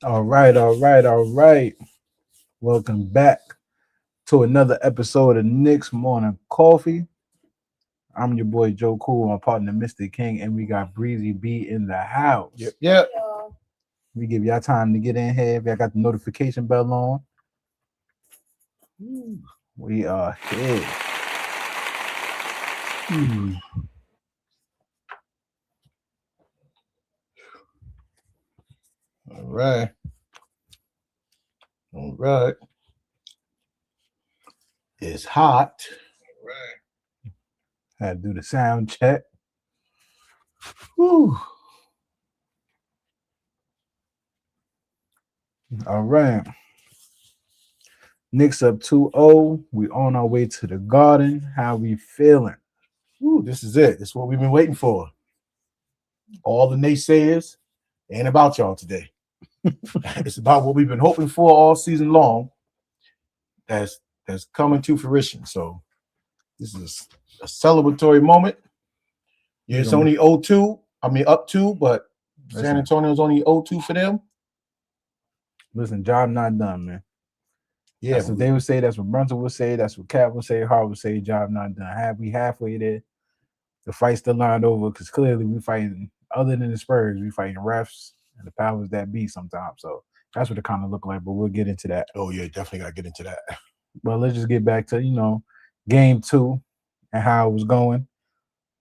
All right. Welcome back to another episode of Knicks Morning Coffee. I'm your boy Joe Cool, my partner Mr. King, and we got Breezy B in the Yep, house. yep. We give y'all time to get in here. If y'all got the notification bell on, we are here. Hmm. All right. All right. It's hot. All right. Had to do the sound check. Whew. All right. Knicks up 2-0. We on our way to the Garden. How we feeling? Ooh, this is it. This is what we've been waiting for. All the naysayers ain't about y'all today. It's about what we've been hoping for all season long. That's coming to fruition. So this is a celebratory moment. Yeah, We it's gonna only 0-2. I mean up 2, but San listen. Antonio's only 0-2 for them. Listen, job not done, man. Yeah, That's what they would say. That's what Brunson would say. That's what Cap would say. Hart would say. Job not done. We halfway there. The fight still lined over because clearly we fighting. Other than the Spurs, we fighting refs and the powers that be sometimes. So that's what it kind of look like. But we'll get into that. oh yeah, definitely gotta get into that. But let's just get back to game two and how it was going.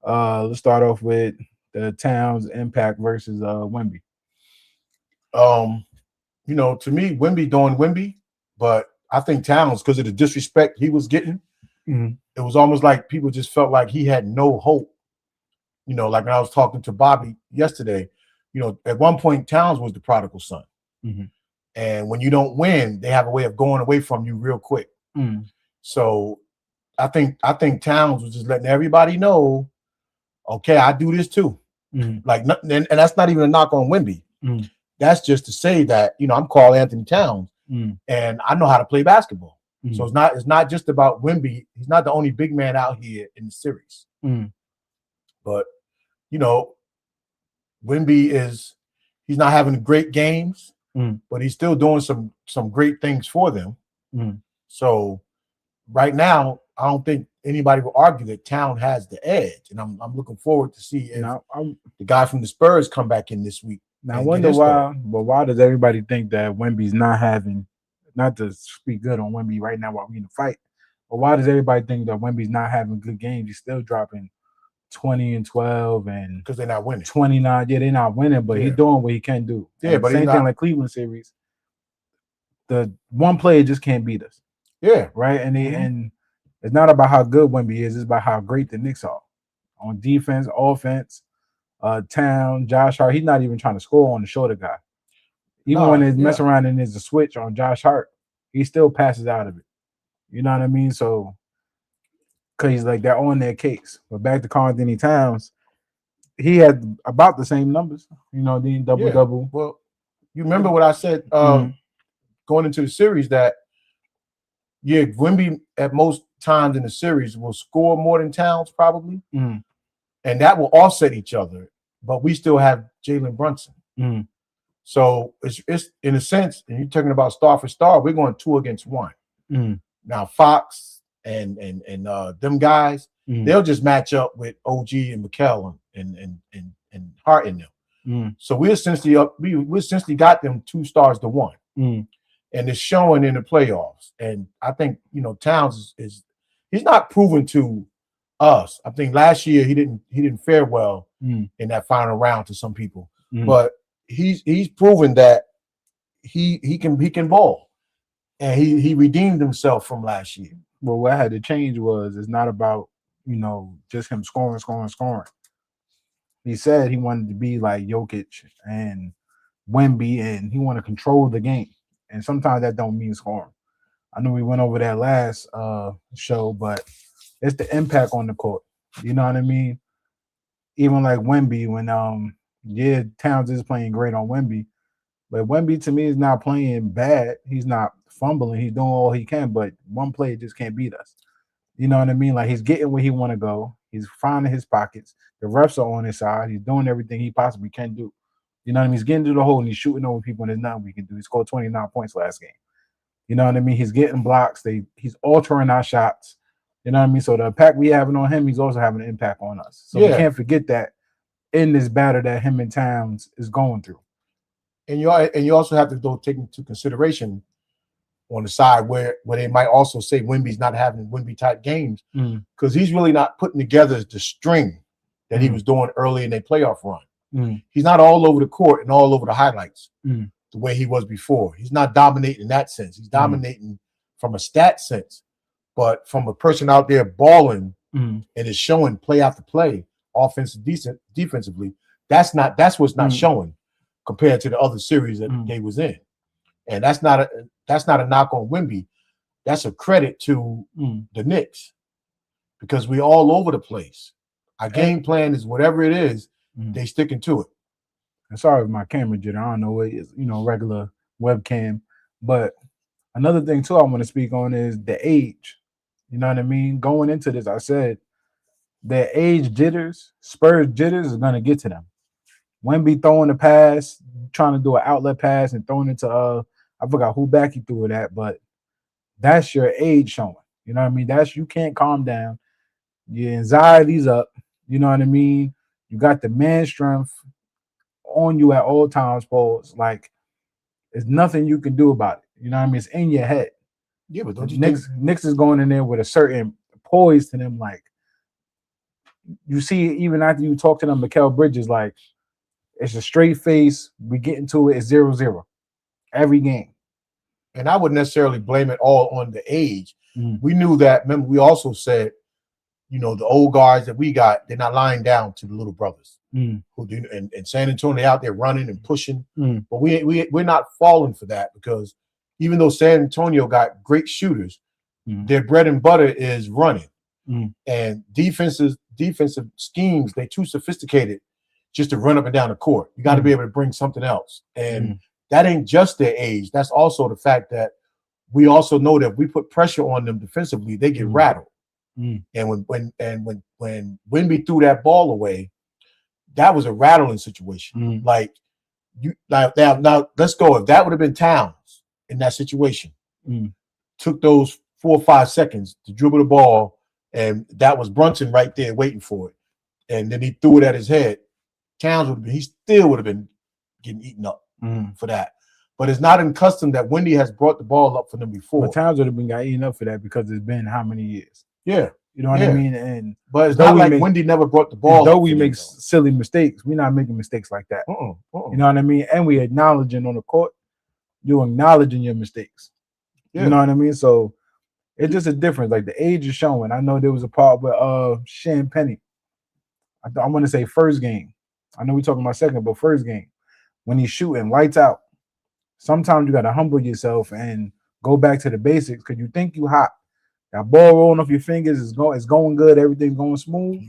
Let's start off with the Towns Impact versus Wemby. Um, to me, Wimby doing Wimby, but I think Towns, because of the disrespect he was getting, Mhm. it was almost like people just felt like he had no hope. Like when I was talking to Bobby yesterday, at one point Towns was the prodigal son. Mhm. And when you don't win, they have a way of going away from you real quick. Mhm. So I think Towns was just letting everybody know, okay, I do this too. Mhm. Like, and that's not even a knock on Wimby. Mhm. That's just to say that I'm Carl Anthony Towns Mhm. and I know how to play basketball. So Mhm. it's not just about Wimby. He's not the only big man out here in the series. Mhm. But you know, Wimby he's not having great games, Mhm. but he's still doing some great things for them. Mhm. So right now, I don't think anybody will argue that Town has the edge, and I'm looking forward to see if Now, I the guy from the Spurs come back in this week Now I and get wonder his thought. why, but why does everybody think that Wemby's not having, not to speak good on Wemby right now while we in the fight, but why does everybody think that Wemby's not having good games? He's still dropping 20 and 12 and Because they're not winning. 29. Yeah, they're not winning, but he's Yeah, doing what he can do. yeah, And but he's same thing not. like Cleveland series, the one player just can't beat us, Yeah, right? And hmm and it's not about how good Wemby is; it's about how great the Knicks are on defense, offense. Town, Josh Hart, he's not even trying to score on the shorter guy. Even when no, it's mess yeah, around and there's a switch on Josh Hart, he still passes out of it. You know what I mean? So, because he's like they're on their case. But back to Carl Anthony Towns, he had about the same numbers. Then double yeah. double. Well, you remember what I said Mm-hmm. going into the series that yeah, Wimby at most times in the series will score more than Towns probably, Mm-hmm. and that will offset each other. But we still have Jalen Brunson. Mm-hmm. So it's in a sense, and you're talking about star for star, we're going two against one. Mm-hmm. Now Fox and them guys, Mm-hmm. they'll just match up with OG and McKell and Hart in them. Mm-hmm. So we essentially we essentially got them 2 stars to one. Mm-hmm. And it's showing in the playoffs. And I think Towns is he's not proven to us. I think last year he didn't fare well in that final round to some people, Mm-hmm. but he's proven that he can ball, and he redeemed himself from last year. Well, what had to change was it's not about just him scoring, scoring, scoring. He said he wanted to be like Jokic and Wemby, and he want to control the game. And sometimes that don't mean scoring. I know we went over that last show, but it's the impact on the court. You know what I mean? Even like Wemby, when yeah, Towns is playing great on Wemby, but Wemby to me is not playing bad. He's not fumbling. He's doing all he can, but one play just can't beat us. You know what I mean? Like he's getting where he want to go. He's finding his pockets. The refs are on his side. He's doing everything he possibly can do. You know what I mean? He's getting to the hole and he's shooting over people, and there's nothing we can do. He scored 29 points last game. You know what I mean? He's getting blocks. He's altering our shots. You know what I mean? So the impact we having on him, he's also having an impact on us. So we can't forget that in this battle that him and Towns is going through. And you also have to take into consideration on the side where they might also say Wemby's not having Wemby type games because he's really not putting together the string that he was doing early in their playoff run. He's not all over the court and all over the highlights the way he was before. He's not dominating in that sense. He's dominating from a stat sense, but from a person out there balling and is showing play after play, offensive, defensively. That's what's not showing compared to the other series that they was in, and that's not a knock on Wemby. That's a credit to the Knicks because we all over the place. Our game plan is whatever it is, they sticking to it. I'm sorry if my camera jitter. I don't know what it is, regular webcam. But another thing too I want to speak on is the age. You know what I mean? Going into this, I said their age jitters, Spurs jitters is gonna get to them. Wemby throwing the pass, trying to do an outlet pass and throwing it to I forgot who back he threw it at, but that's your age showing. You know what I mean? You can't calm down. Your anxiety's up. You know what I mean? You got the man strength on you at all times, Paul. Like, there's nothing you can do about it. You know what I mean? It's in your head. Yeah, but don't you Knicks is going in there with a certain poise to them. Like, you see, even after you talk to them, Mikal Bridges, like, it's a straight face. We get into it. It's 0-0 every game. And I wouldn't necessarily blame it all on the age. We knew that. Remember, we also said, the old guards that we got, they're not lying down to the little brothers who do. And San Antonio, they out there running and pushing. But we're not falling for that because even though San Antonio got great shooters, their bread and butter is running. And defensive schemes, they're too sophisticated just to run up and down the court. You got to be able to bring something else. And that ain't just their age. That's also the fact that we also know that if we put pressure on them defensively, they get rattled. And when Wemby threw that ball away, that was a rattling situation. Now let's go. If that would have been Towns in that situation, took those 4 or 5 seconds to dribble the ball, and that was Brunson right there waiting for it, and then he threw it at his head. Towns he still would have been getting eaten up for that. But it's not in custom that Wendy has brought the ball up for them before. But Towns would have been got eaten up for that because it's been how many years? Yeah. You know what I mean? But it's not like Wendy never brought the ball. Though we make silly mistakes, we're not making mistakes like that. You know what I mean? And we acknowledging on the court, you're acknowledging your mistakes. Yeah. You know what I mean? So it's just a difference. Like the age is showing. I know there was a part with Shan Penny. I want to say first game. I know we're talking about second, but first game. When he's shooting lights out, sometimes you got to humble yourself and go back to the basics because you think you hot. That ball rolling off your fingers is going good. Everything's going smooth.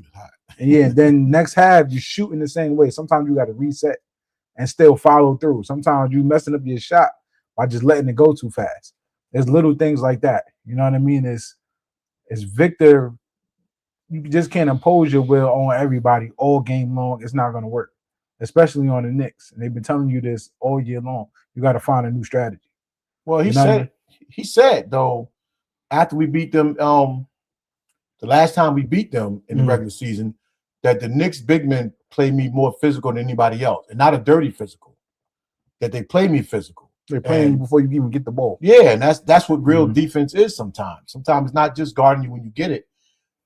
And then next half, you're shooting the same way. Sometimes you got to reset and still follow through. Sometimes you messing up your shot by just letting it go too fast. There's little things like that. You know what I mean? It's Victor. You just can't impose your will on everybody all game long. It's not going to work, especially on the Knicks. And they've been telling you this all year long. You got to find a new strategy. Well, he said though, after we beat them, the last time we beat them in the regular season, that the Knicks big men play me more physical than anybody else, and not a dirty physical. That they play me physical. They're playing you before you even get the ball. Yeah, and that's what real defense is sometimes. Sometimes it's not just guarding you when you get it.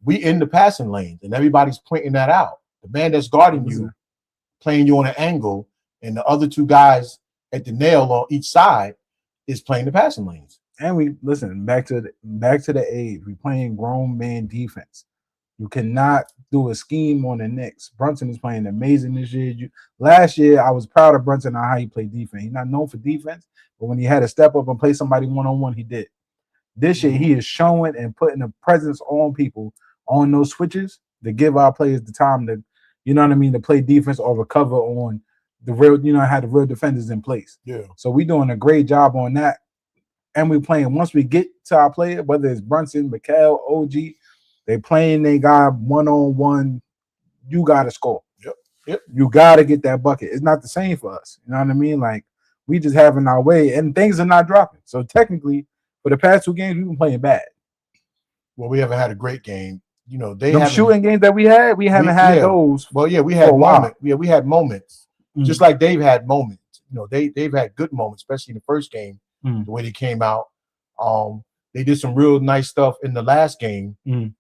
We in the passing lanes, and everybody's pointing that out. The man that's guarding you, playing you on an angle, and the other two guys at the nail on each side is playing the passing lanes. And we listen back to the age. We're playing grown man defense. You cannot do a scheme on the Knicks. Brunson is playing amazing this year. Last year, I was proud of Brunson on how he played defense. He's not known for defense, but when he had to step up and play somebody one-on-one, he did. This year, he is showing and putting a presence on people on those switches to give our players the time to, you know what I mean, to play defense or recover on the real, have the real defenders in place. Yeah. So we're doing a great job on that. And we're playing, once we get to our player, whether it's Brunson, Mikal, OG, they playing they guy one-on-one, you got to score. Yep. You gotta get that bucket. It's not the same for us. You know what I mean? Like we just having our way, and things are not dropping. So technically, for the past 2 games, we've been playing bad. Well, we haven't had a great game. You know, they Them haven't. shooting games that we haven't had those. Well, yeah, we for had a while. moments. Yeah, we had moments. Mm. Just like they've had moments. You know, they've had good moments, especially in the first game, Mm. the way they came out. They did some real nice stuff in the last game. Mm.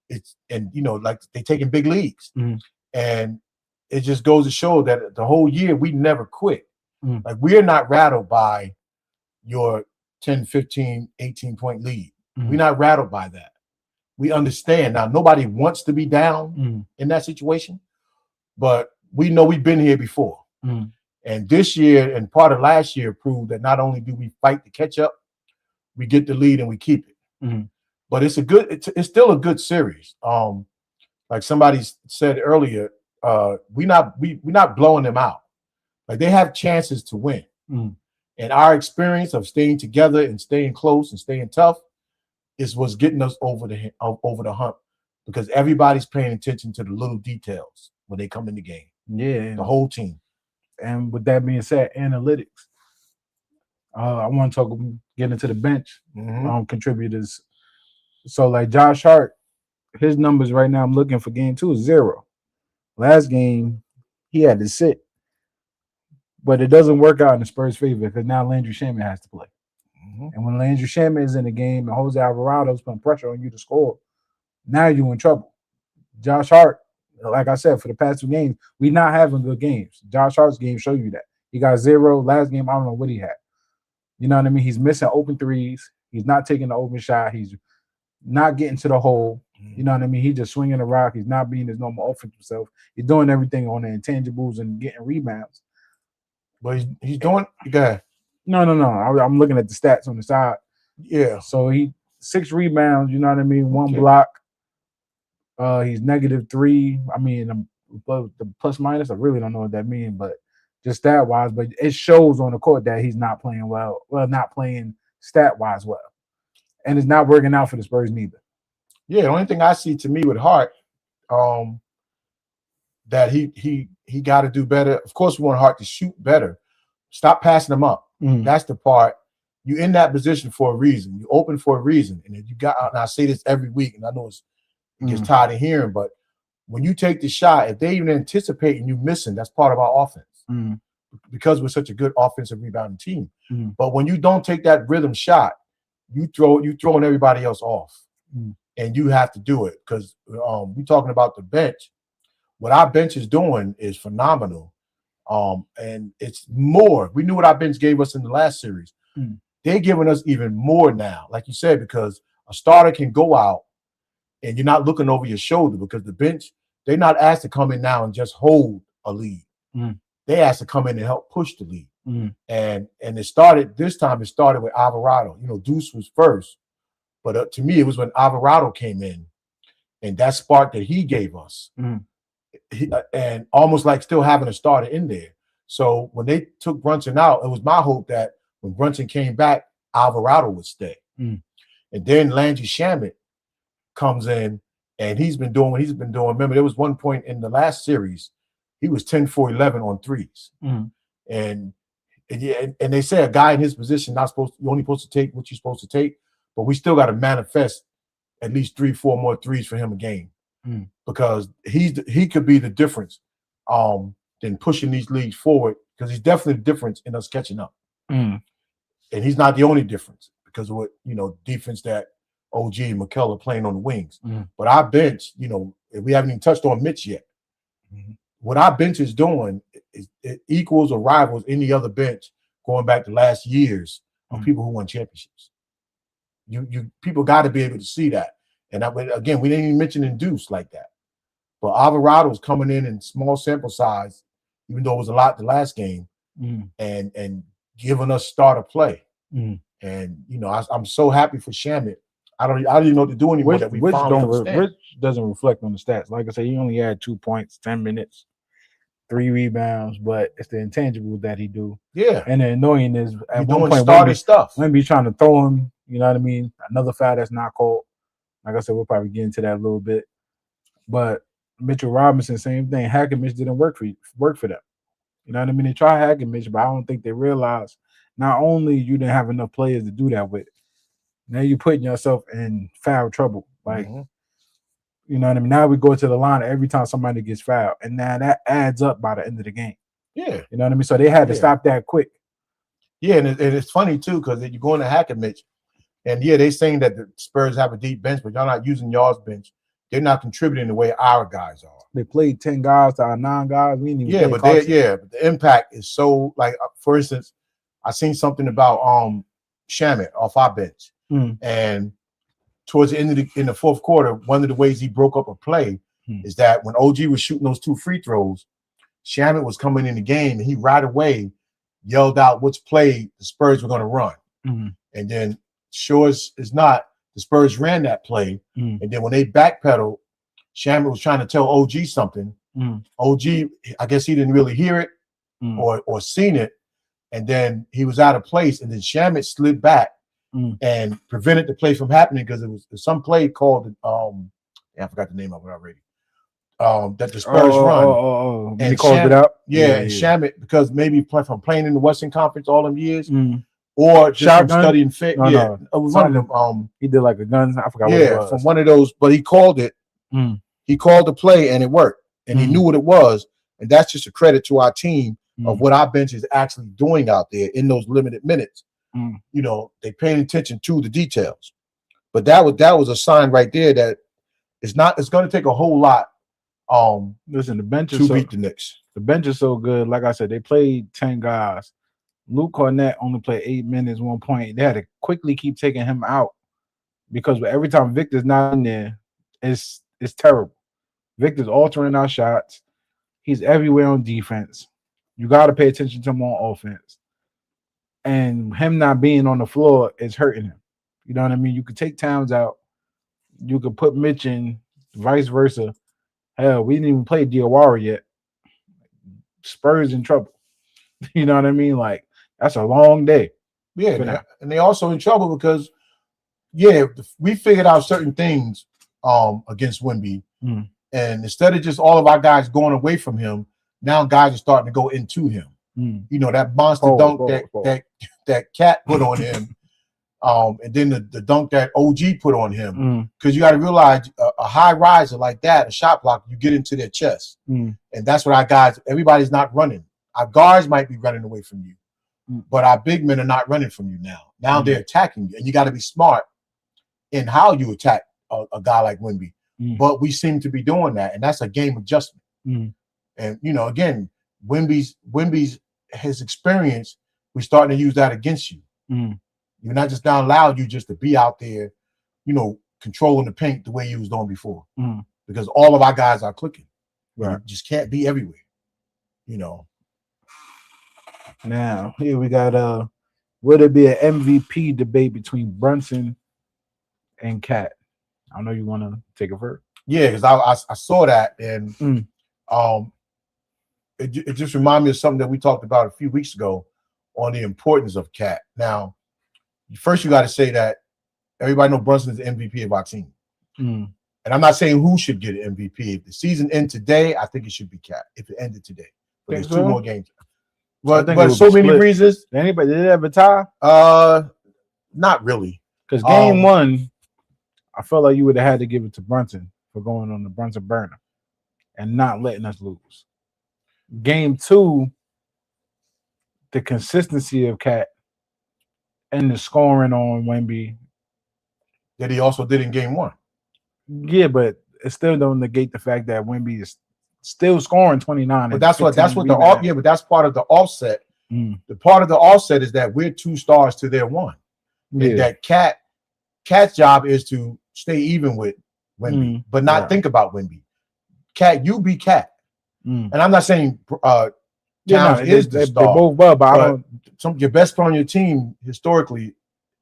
Like they taking big leagues. Mm. And it just goes to show that the whole year we never quit. Mm. Like we're not rattled by your 10, 15, 18-point lead. Mm. We're not rattled by that. We understand. Now, nobody wants to be down in that situation, but we know we've been here before. Mm. And this year and part of last year proved that not only do we fight to catch up, we get the lead and we keep it. Mm. But it's still a good series. Like somebody said earlier, we're not blowing them out. Like they have chances to win. Mm. And our experience of staying together and staying close and staying tough is what's getting us over the hump, because everybody's paying attention to the little details when they come in the game. Yeah, the whole team. And with that being said, analytics. I want to get into the bench contributors. So like Josh Hart, his numbers right now, I'm looking for game 2 is 0. Last game, he had to sit. But it doesn't work out in the Spurs' favor because now Landry Shamet has to play. And when Landry Shamet is in the game and Jose Alvarado's putting pressure on you to score, now you're in trouble. Josh Hart, like I said, for the past 2 games, we're not having good games. Josh Hart's game show you that. He got 0. Last game, I don't know what he had. You know what I mean? He's missing open threes. He's not taking the open shot. He's not getting to the hole. You know what I mean? He's just swinging the rock. He's not being his normal offensive self. He's doing everything on the intangibles and getting rebounds. But he's doing – go ahead. No. I'm looking at the stats on the side. Yeah. So he 6 rebounds, you know what I mean? 1 block. He's -3. I mean, the plus minus, I really don't know what that means, but just stat wise, but it shows on the court that he's not playing well. Well, not playing stat wise well. And it's not working out for the Spurs neither. Yeah, the only thing I see to me with Hart, that he got to do better. Of course, we want Hart to shoot better. Stop passing him up. That's the part. You're in that position for a reason. You open for a reason. And if you got, and I say this every week, and I know it gets tired of hearing, but when you take the shot, if they even anticipating you missing, that's part of our offense. Because we're such a good offensive rebounding team. But when you don't take that rhythm shot, you throwing everybody else off. And you have to do it, because we're talking about the bench. What our bench is doing is phenomenal. And it's more. We knew what our bench gave us in the last series. They're giving us even more now, like you said, because a starter can go out and you're not looking over your shoulder, because the bench, they're not asked to come in now and just hold a lead. They asked to come in and help push the lead. And this time it started with Alvarado. You know, Deuce was first. But to me, it was when Alvarado came in and that spark that he gave us. And almost like still having a starter in there. So when they took Brunson out, it was my hope that when Brunson came back, Alvarado would stay. And then Landry Shamet comes in, and he's been doing what he's been doing. Remember, there was one point in the last series, he was 10 for 11 on threes. And they say a guy in his position you're only supposed to take what you're supposed to take, but we still got to manifest at least 3-4 more threes for him a game. Because he could be the difference in pushing these leagues forward, because he's definitely the difference in us catching up. And he's not the only difference because of what, defense that OG and Mikel are playing on the wings. But our bench, we haven't even touched on Mitch yet. What our bench is doing is it equals or rivals any other bench going back to last years of people who won championships. People got to be able to see that. And again, we didn't even mention Induce like that. But Alvarado's coming in small sample size, even though it was a lot the last game, and giving us starter play. And I'm so happy for Shamet. I don't even know what to do anymore. Which doesn't reflect on the stats. Like I said, he only had 2 points, 10 minutes, 3 rebounds, but it's the intangibles that he do. Yeah. And the annoying is at one doing point starter stuff. Wemby trying to throw him, you know what I mean? Another foul that's not called. Like I said, we'll probably get into that a little bit. But Mitchell Robinson, same thing. Hack and Mitch didn't work for them. You know what I mean? They tried Hack and Mitch, but I don't think they realized not only you didn't have enough players to do that with, now you're putting yourself in foul trouble. Like, you know what I mean? Now we go to the line every time somebody gets fouled, and now that adds up by the end of the game. Yeah. You know what I mean? So they had to stop that quick. Yeah, and it's funny, too, because you're going to Hack and Mitch, and, yeah, they're saying that the Spurs have a deep bench, but y'all not using y'all's bench. They're not contributing the way our guys are. They played 10 guys to our 9 guys. We didn't even but the impact is so, like, for instance, I seen something about Shamet off our bench. And towards the end of in the fourth quarter, one of the ways he broke up a play is that when OG was shooting those 2 free throws, Shamet was coming in the game, and he right away yelled out which play the Spurs were going to run. And then, sure as not, the Spurs ran that play. And then when they backpedaled, Shamet was trying to tell OG something. OG, I guess he didn't really hear it or seen it. And then he was out of place. And then Shamet slid back and prevented the play from happening because it was some play called, I forgot the name of it already, that the Spurs run. And he called it out? And Shamet, because maybe from playing in the Western Conference all them years, or just from studying fit. It was one of them. He did like a gun. I forgot what it was. From one of those, but he called it. He called the play and it worked. And he knew what it was. And that's just a credit to our team of what our bench is actually doing out there in those limited minutes. You know, they paying attention to the details. But that was a sign right there that it's going to take a whole lot listen, the bench to beat the Knicks. The bench is so good. Like I said, they played 10 guys. Luke Cornett only played 8 minutes, 1 point. They had to quickly keep taking him out because every time Victor's not in there, it's terrible. Victor's altering our shots. He's everywhere on defense. You got to pay attention to him on offense. And him not being on the floor is hurting him. You know what I mean? You could take Towns out. You could put Mitch in, vice versa. Hell, we didn't even play Diawara yet. Spurs in trouble. You know what I mean? Like, that's a long day. Yeah, and they also in trouble because, we figured out certain things against Wemby. And instead of just all of our guys going away from him, now guys are starting to go into him. You know, that monster dunk that Cat put on him, and then the dunk that OG put on him. Because you got to realize a high riser like that, a shot block, you get into their chest. And that's what our guys, everybody's not running. Our guards might be running away from you, but our big men are not running from you now. Now they're attacking you, and you got to be smart in how you attack a guy like Wemby. But we seem to be doing that, and that's a game adjustment. And, you know, again, Wemby's his experience, we're starting to use that against you. You're not just going to allow you just to be out there, you know, controlling the paint the way you was doing before. Because all of our guys are clicking. Right. You just can't be everywhere, you know. Now, here we got will it be an MVP debate between Brunson and Cat? I know you want to take it first. Yeah, because I saw that, and it just reminded me of something that we talked about a few weeks ago on the importance of Cat. Now, first you got to say that everybody knows Brunson is the MVP of our team. And I'm not saying who should get an MVP. If the season ends today, I think it should be Cat. If it ended today, but there's 2 more games. But so many reasons. Did it ever tie? Not really. Because game 1, I felt like you would have had to give it to Brunson for going on the Brunson burner and not letting us lose. Game 2, the consistency of Cat and the scoring on Wemby that he also did in game 1. Yeah, but it still don't negate the fact that Wemby is still scoring 29. But that's what but that's part of the offset. The part of the offset is that we're 2 stars to their 1. And that Cat's job is to stay even with Wemby, but not think about Wemby. Cat, you be Cat. And I'm not saying Towns is the star. They're both well, but your best player on your team historically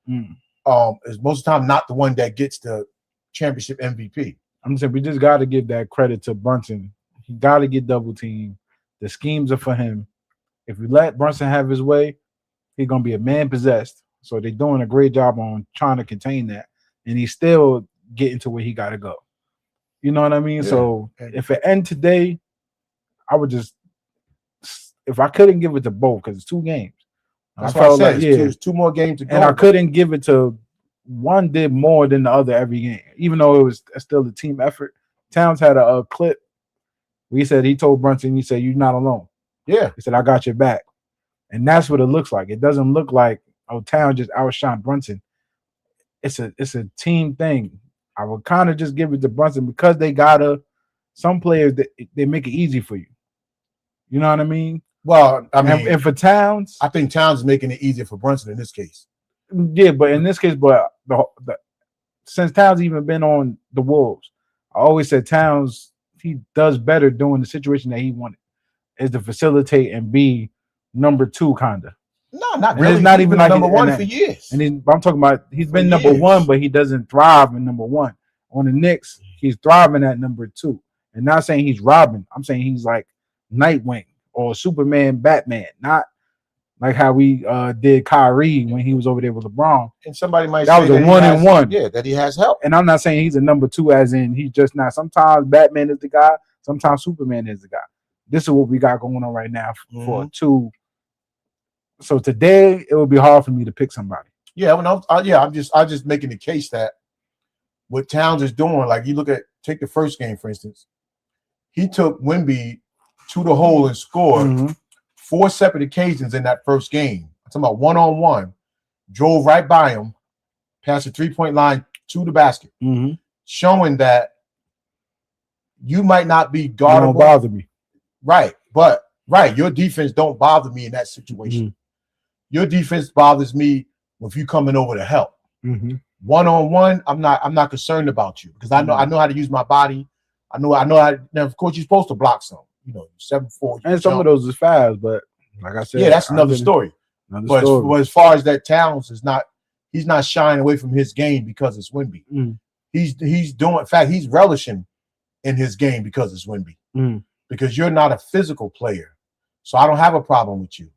is most of the time not the one that gets the championship MVP. I'm saying we just got to give that credit to Brunson. He got to get double teamed. The schemes are for him. If we let Brunson have his way, he's gonna be a man possessed. So they're doing a great job on trying to contain that, and he's still getting to where he got to go. You know what I mean? Yeah. So if it end today, I would just, if I couldn't give it to both, because it's 2 games. That's I why I felt said like, it's 2 more games to go. and I couldn't give it to one did more than the other every game, even though it was still a team effort. Towns had a clip. We said he told Brunson, he said, "You're not alone." Yeah. He said, "I got your back," and that's what it looks like. It doesn't look like Towns just outshined Brunson. It's a team thing. I would kind of just give it to Brunson because they gotta. Some players that they make it easy for you. You know what I mean? Well, I mean, and for Towns, I think Towns is making it easier for Brunson in this case. Yeah, but in this case, but since Towns even been on the Wolves, I always said Towns he does better doing the situation that he wanted is to facilitate and be number 2 kinda. No, not And really. It's not He's even been like number 1 and for years. And I'm talking about he's For been number years. 1, but he doesn't thrive in number 1. On the Knicks, he's thriving at number 2. And not saying he's Robin. I'm saying he's like Nightwing or Superman, Batman, not like how we did Kyrie when he was over there with LeBron. And somebody might that say was a 1-and-1. Yeah, that he has help. And I'm not saying he's a number 2 as in he's just not. Sometimes Batman is the guy. Sometimes Superman is the guy. This is what we got going on right now for 2. So today it would be hard for me to pick somebody. Yeah, I'm just making the case that what Towns is doing, like you take the first game for instance, he took Wemby to the hole and scored 4 separate occasions in that first game. I'm talking about 1-on-1, drove right by him, past the 3-point line to the basket, showing that you might not be guardable. Don't bother me, right? But your defense don't bother me in that situation. Your defense bothers me if you coming over to help. 1-on-1, I'm not concerned about you because I know how to use my body. I know how. Now, of course, you're supposed to block some. 7-4, and some of those is fast, but like I said, yeah, that's another story. But as far as that, Towns is not. He's not shying away from his game because it's Wemby. He's doing. In fact, he's relishing in his game because it's Wemby. Because you're not a physical player, so I don't have a problem with you.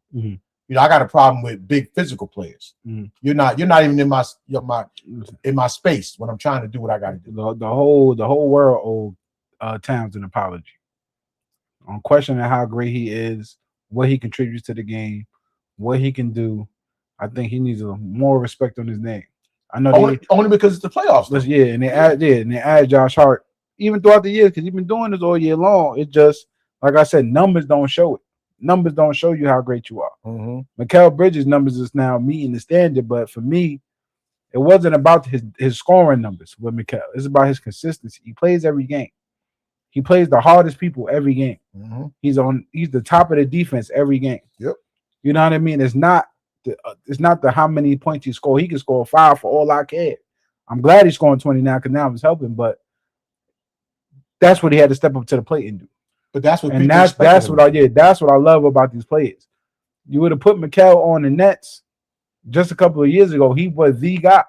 I got a problem with big physical players. You're not even in my space when I'm trying to do what I got to do. The whole world owed Towns an apology on questioning how great he is, what he contributes to the game, what he can do. I think he needs more respect on his name. I know only because it's the playoffs. Yeah, and they add Josh Hart even throughout the year because he's been doing this all year long. It just like I said, numbers don't show it. Numbers don't show you how great you are. Mikal Bridges' numbers is now meeting the standard, but for me, it wasn't about his scoring numbers with Mikal. It's about his consistency. He plays every game. He plays the hardest people every game. He's the top of the defense every game. Yep. You know what I mean? It's not the how many points he score. He can score 5 for all I care. I'm glad he's scoring 20 now because now it's helping, but that's what he had to step up to the plate and do. But that's what that's what I love about these players. You would have put Mikal on the Nets just a couple of years ago. He was the guy.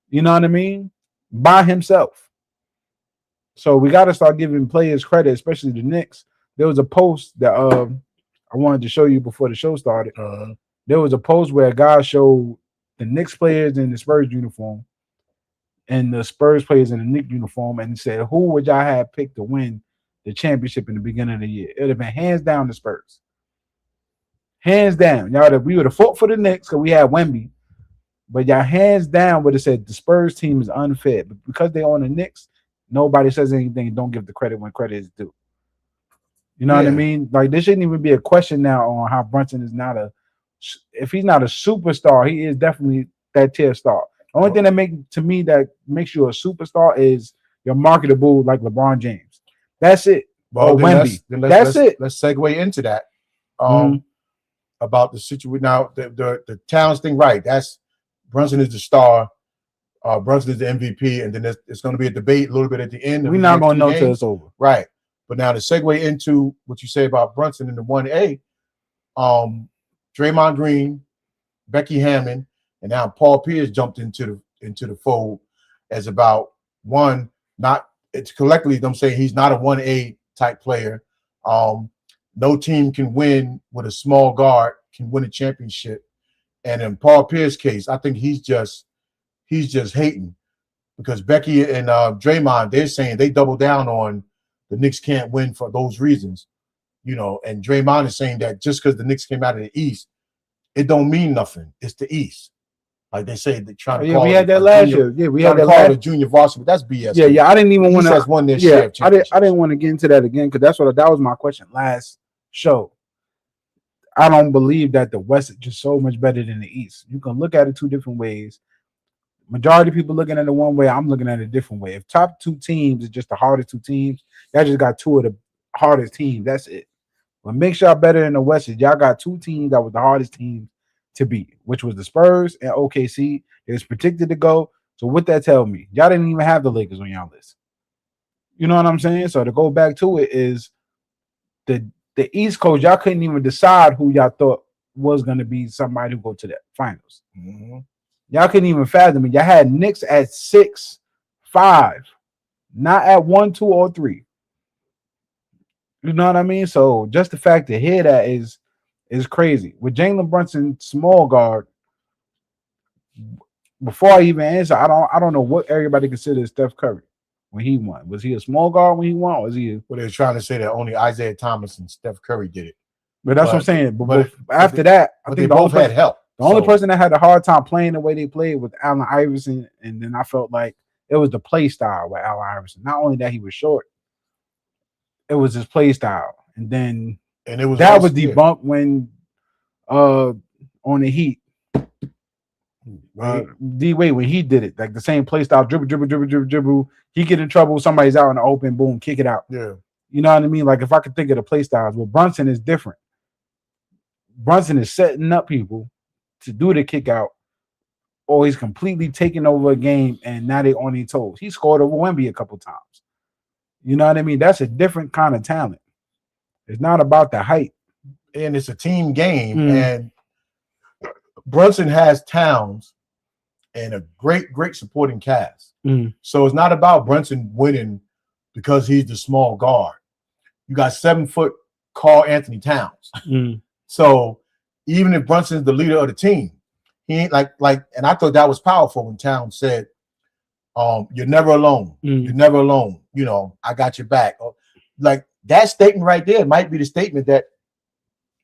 You know what I mean? By himself. So we got to start giving players credit, especially the Knicks. There was a post that I wanted to show you before the show started. There was a post where a guy showed the Knicks players in the Spurs uniform and the Spurs players in the Knicks uniform and said, who would y'all have picked to win the championship in the beginning of the year? It would have been hands down the Spurs. Hands down. We would have fought for the Knicks because we had Wemby. But y'all hands down would have said the Spurs team is unfair. But because they own the Knicks, nobody says anything. Don't give the credit when credit is due. You know what I mean? Like, there shouldn't even be a question now on how Brunson is if he's not a superstar, he is definitely that tier star. The only thing that makes you a superstar is you're marketable like LeBron James. That's it. Well, Wemby. That's it. Let's segue into that. About the situation now, the Towns thing, right? That's Brunson is the star. Brunson is the MVP, and then it's going to be a debate a little bit at the end. We're not going to know until it's over, right? But now to segue into what you say about Brunson in the 1A, Draymond Green, Becky Hammond, and now Paul Pierce jumped into the fold as about one. It's collectively them saying he's not a 1A type player. No team can win with a small guard, can win a championship. And in Paul Pierce's case, I think he's just hating because Becky and Draymond, they're saying they double down on the Knicks can't win for those reasons, and Draymond is saying that just because the Knicks came out of the East, it don't mean nothing. It's the East. Like they say, they're trying to call we had that last year. Yeah, we had that last year. Junior varsity, but that's BS. Yeah. I didn't even want to. Won their share of championships. I didn't want to get into that again because that was my question last show. I don't believe that the West is just so much better than the East. You can look at it two different ways. Majority of people looking at it one way. I'm looking at it a different way. If top two teams is just the hardest two teams, y'all just got two of the hardest teams. That's it. What makes y'all better in the West is y'all got two teams that was the hardest teams to beat, which was the Spurs and OKC. It was predicted to go. So what that tell me? Y'all didn't even have the Lakers on y'all list. You know what I'm saying? So to go back to it is the East Coast, y'all couldn't even decide who y'all thought was going to be somebody who go to the finals. Mm-hmm. Y'all couldn't even fathom it. Y'all had Knicks at 6-5, not at 1, 2, or 3. You know what I mean? So just the fact to hear that is crazy. With Jalen Brunson, small guard, before I even answer, I don't know what everybody considers Steph Curry when he won. Was he a small guard when he won? Or was he? Well, they're trying to say that only Isaiah Thomas and Steph Curry did it. But that's what I'm saying. But after that, I think they both had help. The only person that had a hard time playing the way they played was Allen Iverson, and then I felt like it was the play style with Allen Iverson. Not only that he was short, it was his play style. And then it was debunked when on the Heat. D-Wade, when he did it, like the same play style, dribble. He get in trouble, somebody's out in the open, boom, kick it out. Yeah. You know what I mean? Like if I could think of the play styles, well, Brunson is different. Brunson is setting up people to do the kick out, or he's completely taking over a game and now they on their toes. He scored over Wemby a couple times. You know what I mean? That's a different kind of talent. It's not about the height. And it's a team game. And Brunson has Towns and a great supporting cast. So it's not about Brunson winning because he's the small guard. You got 7-foot Karl Anthony Towns. So even if Brunson's the leader of the team, he ain't like, and I thought that was powerful when Towns said, you're never alone. You're never alone. I got your back. Like that statement right there might be the statement that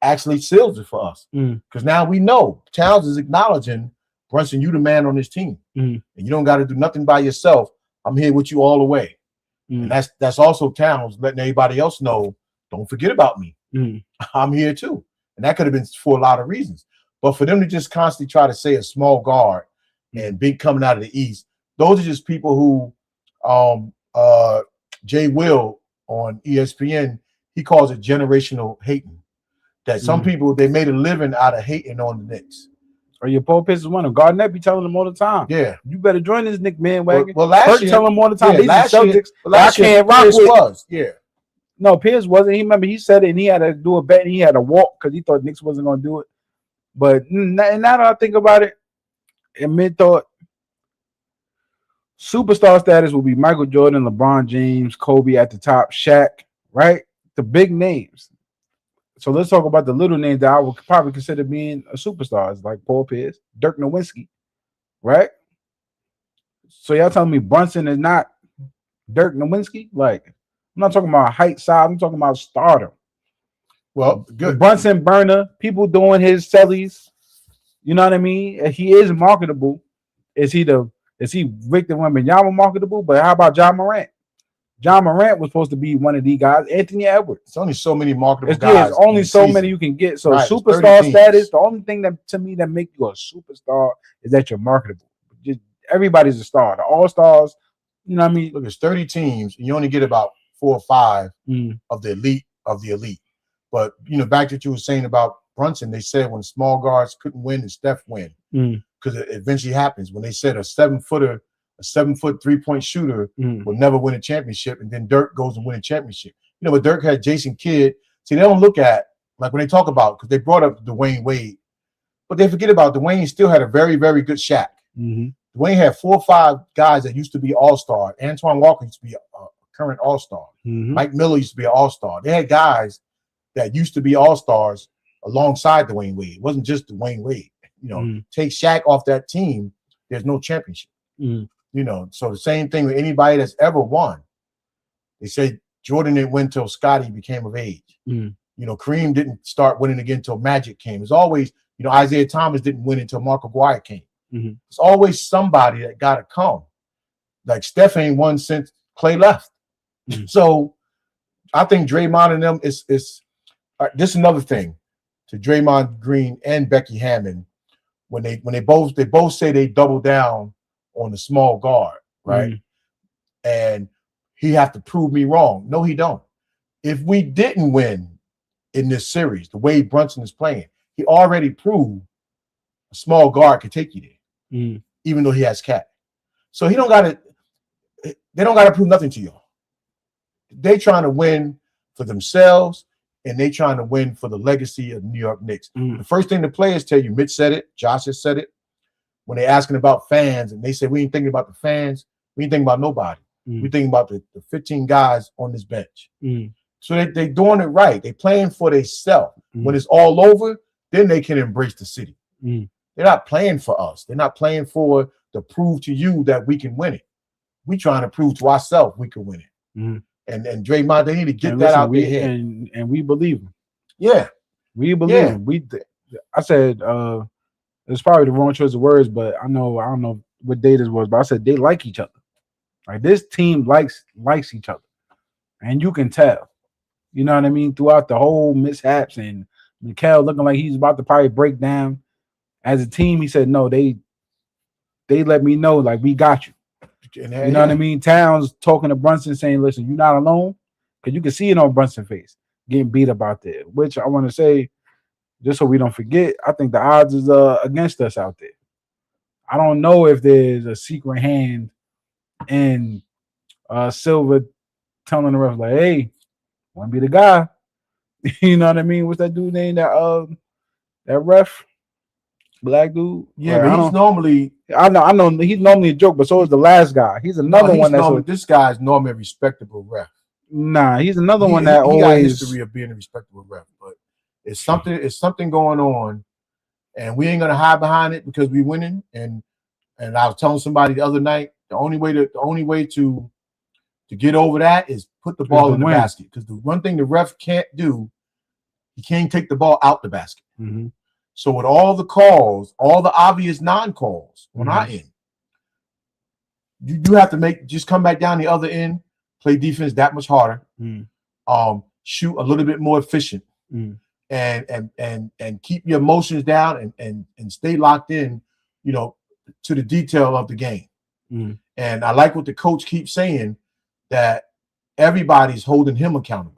actually seals it for us. Because now we know Towns is acknowledging, Brunson, you the man on this team. And you don't got to do nothing by yourself. I'm here with you all the way. And that's also Towns letting everybody else know, don't forget about me. I'm here too. And that could have been for a lot of reasons. But for them to just constantly try to say a small guard and big coming out of the East, those are just people who Jay Will on ESPN, he calls it generational hating. That some people, they made a living out of hating on the Knicks. Or your Paul Pierce is one of Garnett be telling them all the time. Yeah. You better join this Knick bandwagon. Well, last year, tell them all the time. Yeah, These last Celtics. Year, last year, Pierce was. Yeah. No, Pierce wasn't. He said it and he had to do a bet and he had to walk because he thought Knicks wasn't going to do it. But now that I think about it, in mid-thought, superstar status will be Michael Jordan, LeBron James, Kobe at the top, Shaq, right? The big names. So let's talk about the little names that I would probably consider being a superstars, like Paul Pierce, Dirk Nowitzki, right? So y'all telling me Brunson is not Dirk Nowitzki? Like, I'm not talking about height, size. I'm talking about stardom. Well, good. Brunson burner, people doing his sellies. You know what I mean? He is marketable. Is he Victor Wembanyama marketable? But how about John Morant? John Morant was supposed to be one of these guys. Anthony Edwards. It's only so many marketable guys. There's only so many you can get. So right, superstar status, the only thing that to me that make you a superstar is that you're marketable. Just everybody's a star. The all-stars, you know what I mean? Look, it's 30 teams, and you only get about 4 or 5 of the elite of the elite. But back to what you were saying about Brunson, they said when small guards couldn't win and Steph win. Because it eventually happens. When they said a 7-foot 3-point shooter will never win a championship, and then Dirk goes and win a championship. But Dirk had Jason Kidd. See, they don't look at, like when they talk about, because they brought up Dwayne Wade, but they forget about Dwayne still had a very, very good Shaq. Dwayne had 4 or 5 guys that used to be all-star. Antoine Walker used to be a current all-star. Mike Miller used to be an all-star. They had guys that used to be all-stars alongside Dwayne Wade. It wasn't just Dwayne Wade. Take Shaq off that team, there's no championship. You know, so the same thing with anybody that's ever won. They say Jordan didn't win till Scottie became of age. Mm. You know, Kareem didn't start winning again until Magic came. It's always, you know, Isaiah Thomas didn't win until Mark Aguirre came. Mm-hmm. It's always somebody that got to come. Like Steph ain't won since Clay left. Mm-hmm. So I think Draymond and them is this is another thing to Draymond Green and Becky Hammond when they both say they double down on the small guard, right? Mm-hmm. And he have to prove me wrong. No, he don't. If we didn't win in this series, the way Brunson is playing, he already proved a small guard could take you there, Mm-hmm. even though he has Cat. So they don't got to prove nothing to y'all. They trying to win for themselves, and they trying to win for the legacy of the New York Knicks. Mm-hmm. The first thing the players tell you, Mitch said it, Josh has said it, when they're asking about fans, and they say, we ain't thinking about the fans, we ain't thinking about nobody. Mm-hmm. We thinking about the 15 guys on this bench. Mm-hmm. So they doing it right. They playing for themselves. Mm-hmm. When it's all over, then they can embrace the city. Mm-hmm. They're not playing for us. They're not playing for to prove to you that we can win it. We trying to prove to ourselves we can win it. Mm-hmm. And Draymond, they need to get and that listen, out their head. And we believe him. Yeah. We believe him. I said it's probably the wrong choice of words, but I don't know what day this was, but I said they like each other. Like this team likes each other. And you can tell. You know what I mean? Throughout the whole mishaps and Mikal looking like he's about to probably break down. As a team, he said, no, they let me know, like, we got you. You know what I mean? Towns talking to Brunson saying, listen, you're not alone. Because you can see it on Brunson's face, getting beat up out there. Which I want to say, just so we don't forget, I think the odds is against us out there. I don't know if there's a secret hand in Silver telling the ref, like, hey, want to be the guy. You know what I mean? What's that dude name? That ref? Black dude? Yeah, like, but he's normally... I know he's normally a joke, but so is the last guy. He's another one that's... This guy's normally a respectable ref. Nah, he's another one that he always... got a history of being a respectable ref, but it's something going on, and we ain't going to hide behind it because we winning. And I was telling somebody the other night, the only way to get over that is put the ball in the basket. Because the one thing the ref can't do, he can't take the ball out the basket. Mm-hmm. So with all the calls, all the obvious non-calls on our end, you have to just come back down the other end, play defense that much harder, shoot a little bit more efficient, and keep your emotions down and stay locked in, you know, to the detail of the game. And I like what the coach keeps saying, that everybody's holding him accountable.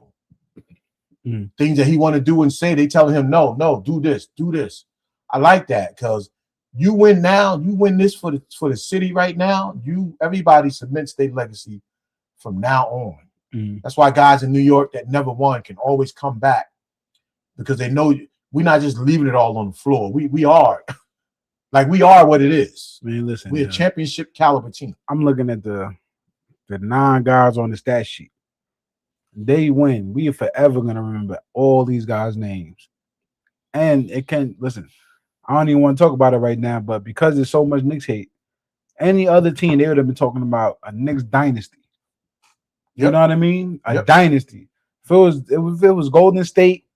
Things that he want to do and say, they telling him, no, do this. I like that, because you win now, you win this for the city right now. Everybody cements their legacy from now on. That's why guys in New York that never won can always come back, because they know we're not just leaving it all on the floor. We are like, we are what it is. Man, listen, we're a championship caliber team. I'm looking at the 9 guys on the stat sheet. They win. We are forever gonna remember all these guys' names. And it can listen. I don't even want to talk about it right now, but because there's so much Knicks hate, any other team they would have been talking about a Knicks dynasty. You know what I mean? A dynasty. If it was Golden State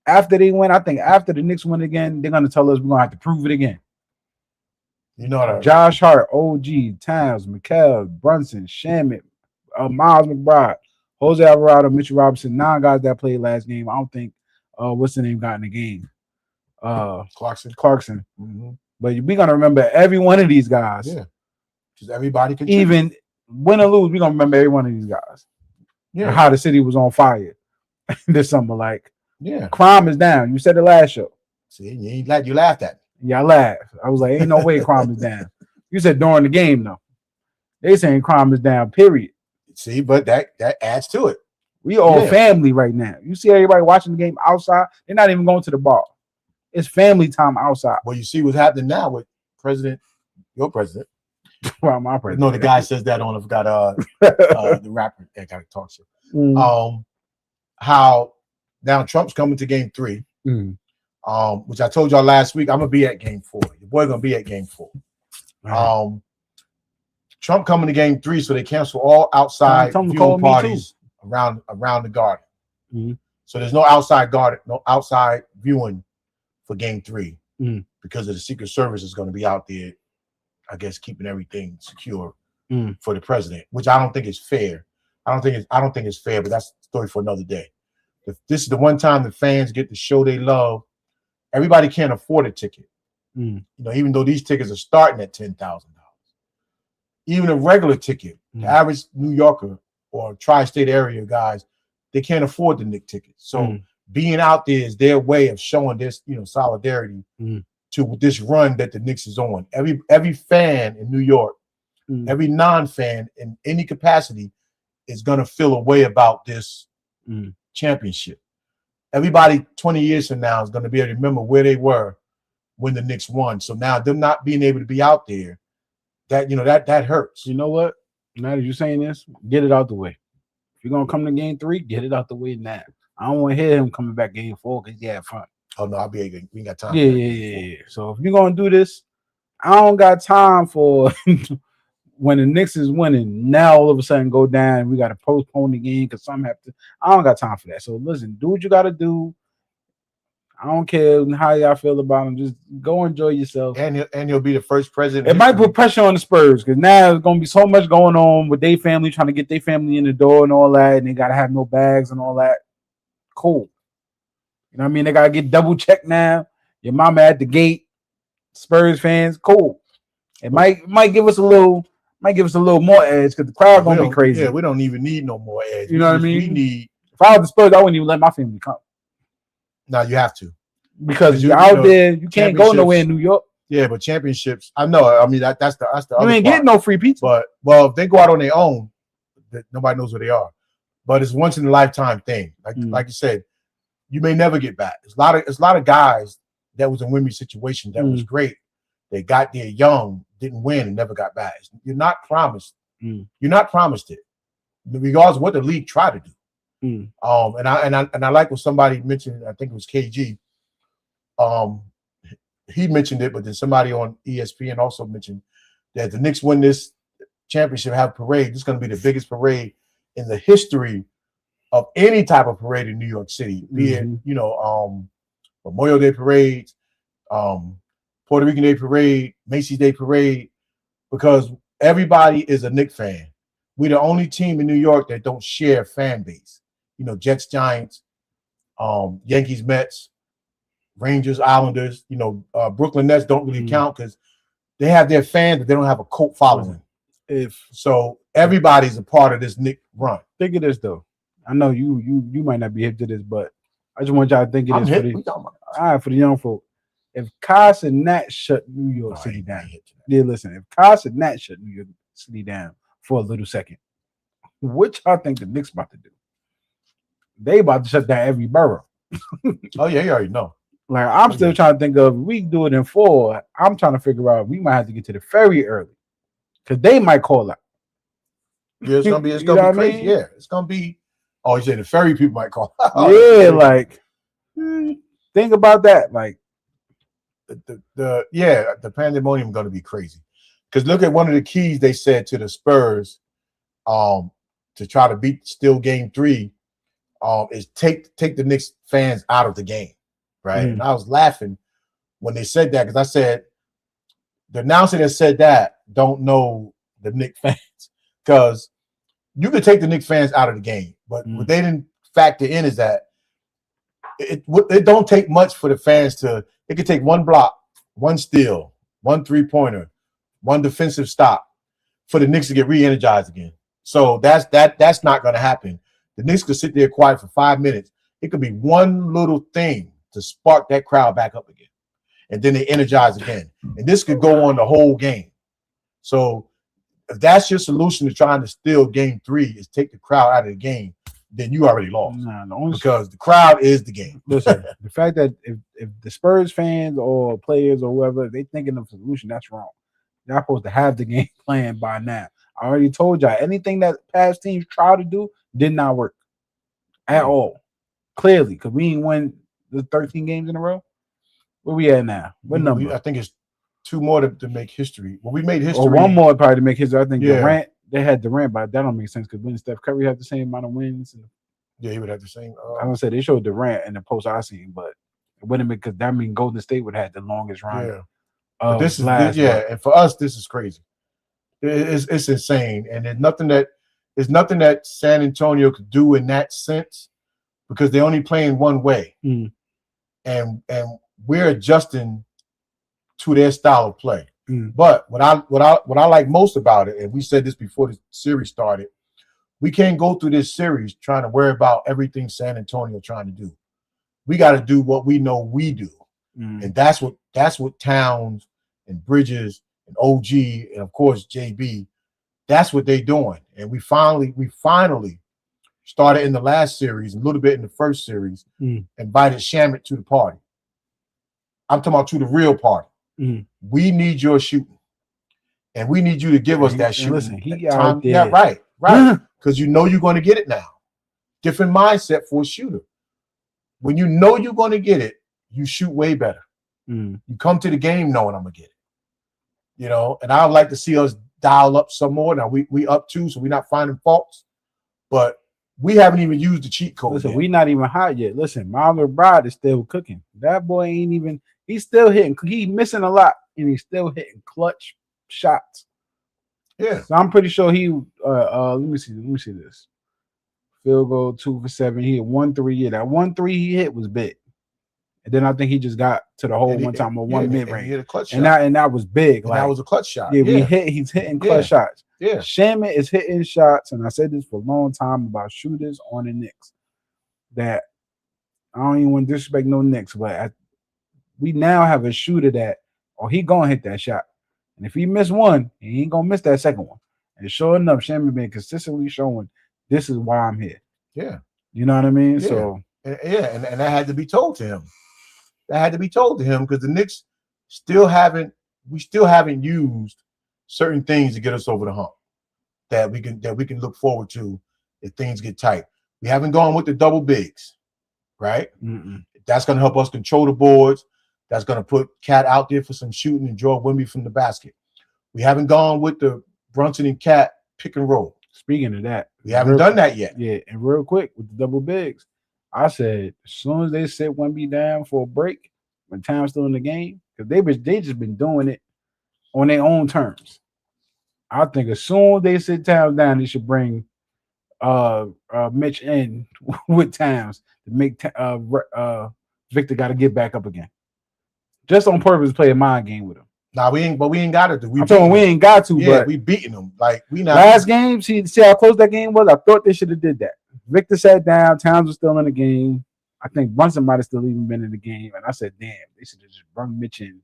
after they win, I think after the Knicks win again, they're gonna tell us we're gonna have to prove it again. You know that. Josh Hart, OG, Towns, Mikal, Brunson, Shamet, Miles McBride, Jose Alvarado, Mitchell Robinson, 9 guys that played last game. I don't think what's the name got in the game. Clarkson. But we're gonna remember every one of these guys. Yeah. Because everybody can even win or lose, we're gonna remember every one of these guys. Yeah. And how the city was on fire this summer. Like, crime is down. You said it last show. See, you laughed at me. Yeah, I laughed. I was like, ain't no way crime is down. You said during the game, though. They saying crime is down, period. See, but that adds to it. We all family right now. You see everybody watching the game outside. They're not even going to the bar. It's family time outside. Well, you see what's happening now with your president. Well, my president. No, the guy says that on. I've got the rapper that got to talk to. How now Trump's coming to game 3. Which I told y'all last week. I'm gonna be at game 4. Your boy gonna be at game 4. Trump coming to game 3, so they cancel all outside Tom viewing called me parties around the garden. Mhm. So there's no outside garden, no outside viewing for game 3 Mhm. because of the Secret Service is going to be out there, I guess, keeping everything secure Mhm. for the president, which I don't think is fair. I don't think it's fair, but that's a story for another day. If this is the one time the fans get to show they love. Everybody can't afford a ticket. Mhm. You know, even though these tickets are starting at $10,000. Even a regular ticket, the average New Yorker or tri-state area guys, they can't afford the Knicks tickets. So being out there is their way of showing this, solidarity to this run that the Knicks is on. Every fan in New York, every non-fan in any capacity is gonna feel a way about this championship. Everybody 20 years from now is gonna be able to remember where they were when the Knicks won. So now them not being able to be out there, that hurts. You know what? Now that you're saying this, get it out the way. If you're gonna come to game 3, get it out the way now. I don't want to hear him coming back game 4 because he had fun. Oh no, we ain't got time. Yeah. So if you're gonna do this, I don't got time for when the Knicks is winning. Now all of a sudden go down. We got to postpone the game because something happened. I don't got time for that. So listen, do what you got to do. I don't care how y'all feel about him. Just go enjoy yourself. And he'll be the first president. It might put pressure on the Spurs because now there's gonna be so much going on with their family, trying to get their family in the door and all that, and they gotta have no bags and all that. Cool. You know what I mean? They gotta get double checked now. Your mama at the gate. Spurs fans, cool. It might give us a little more edge because the crowd gonna be crazy. Yeah, we don't even need no more edge. You know what I mean? We need. If I was the Spurs, I wouldn't even let my family come. No, you have to because you're out there. You can't go nowhere in New York. Yeah, but championships. I know. I mean that's the you ain't getting no free pizza. But if they go out on their own, nobody knows where they are. But it's once in a lifetime thing. Like you said, you may never get back. It's a lot of guys that was in Wemby's situation that was great. They got there young, didn't win, and never got back. You're not promised. You're not promised it, regardless of what the league tried to do. And I like what somebody mentioned. I think it was KG. He mentioned it, but then somebody on ESPN also mentioned that the Knicks win this championship, have a parade. This is going to be the biggest parade in the history of any type of parade in New York City, be it Memorial Day parades, Puerto Rican Day parade, Macy's Day parade, because everybody is a Knicks fan. We're the only team in New York that don't share fan base. Jets, Giants, Yankees, Mets, Rangers, Islanders. Brooklyn Nets don't really count because they have their fans, but they don't have a cult following. So everybody's a part of this Knicks run. Think of this though. I know you might not be hip to this, but I just want y'all to think of this for the young folk. If Koffee and Nat shut New York City down, listen. If Koffee and Nat shut New York City down for a little second, what y'all think the Knicks about to do? They about to shut down every borough. Oh yeah, you already know. Like I'm still trying to think of we do it in 4. I'm trying to figure out we might have to get to the ferry early because they might call out. Yeah, it's gonna be crazy. Yeah, it's gonna be. Oh, you said the ferry people might call. Think about that. Like the pandemonium is gonna be crazy. Because look at one of the keys they said to the Spurs, to try to steal game 3, is take the Knicks fans out of the game, right? And I was laughing when they said that because I said the announcer that said that don't know the Knicks fans because you could take the Knicks fans out of the game, but what they didn't factor in is that it don't take much for the fans to. It could take one block, one steal, one 3-pointer, one defensive stop for the Knicks to get re-energized again. So that's not going to happen. The Knicks could sit there quiet for 5 minutes. It could be one little thing to spark that crowd back up again, and then they energize again. And this could go on the whole game. So if that's your solution to trying to steal game 3 is take the crowd out of the game, then you already lost. Because the crowd is the game. Listen, the fact that if the Spurs fans or players or whoever, they thinking of a solution, that's wrong. You're not supposed to have the game planned by now. I already told y'all, anything that past teams tried to do did not work at all. Clearly, because we ain't win the 13 games in a row. Where we at now? What number? I think it's 2 more to make history. Well, we made history. Or one more probably to make history. I think Yeah. Durant. They had Durant, but that don't make sense because when Steph Curry had the same amount of wins. Yeah, he would have the same. I don't say they showed Durant in the post I seen, but it wouldn't because that mean Golden State would have had the longest run. Yeah. But this is and for us, this is crazy. It's insane, and there's nothing that San Antonio could do in that sense because they're only playing one way, and we're adjusting to their style of play. But what I like most about it, and we said this before the series started, we can't go through this series trying to worry about everything San Antonio trying to do. We got to do what we know we do, and that's what Towns and Bridges and OG and of course JB, that's what they're doing. And we finally started in the last series, a little bit in the first series, invited Shamet to the party. I'm talking about to the real party. We need your shooting, and we need you to give us that shooting. Listen, he out there. Yeah, right, because you know you're going to get it now. Different mindset for a shooter. When you know you're going to get it, you shoot way better. You come to the game knowing I'm gonna get it. You know, and I would like to see us dial up some more. Now we up 2, so we're not finding faults, but we haven't even used the cheat code. Listen, yet. we not even hot yet. Listen, Miles Bride is still cooking. That boy ain't even. He's still hitting. He's missing a lot, and he's still hitting clutch shots. Yeah. So I'm pretty sure he. Let me see this. Field goal 2 for 7. He hit 1 3. Yeah, that 1 3 he hit was big. And then I think he just got to the hole one time on one mid range. He hit a clutch shot. And that was big. Like, that was a clutch shot. Yeah, he's hitting clutch shots. Yeah. Shamet is hitting shots, and I said this for a long time about shooters on the Knicks. That I don't even want to disrespect no Knicks, but we now have a shooter that he gonna hit that shot. And if he miss one, he ain't gonna miss that second one. And sure enough, Shamet been consistently showing this is why I'm here. Yeah. You know what I mean? Yeah. So and that had to be told to him. That had to be told to him because the Knicks still haven't used certain things to get us over the hump that we can look forward to if things get tight. We haven't gone with the double bigs, right? That's going to help us control the boards. That's going to put Cat out there for some shooting and draw Wemby from the basket. We haven't gone with the Brunson and Cat pick and roll. Speaking of that, we haven't done that yet. Yeah, and real quick with the double bigs, I said as soon as they sit Wemby down for a break when time's still in the game, because they just been doing it on their own terms. I think as soon as they sit Towns down, they should bring Mitch in with Towns to make Victor got to get back up again, just on purpose to play a mind game with him. Nah, we ain't got to do. We ain't got to. Yeah, but we beating them. Like we not last game. See how close that game was. I thought they should have did that. Victor sat down. Towns was still in the game. I think Brunson might have still even been in the game. And I said, damn, they should have just bring Mitch in.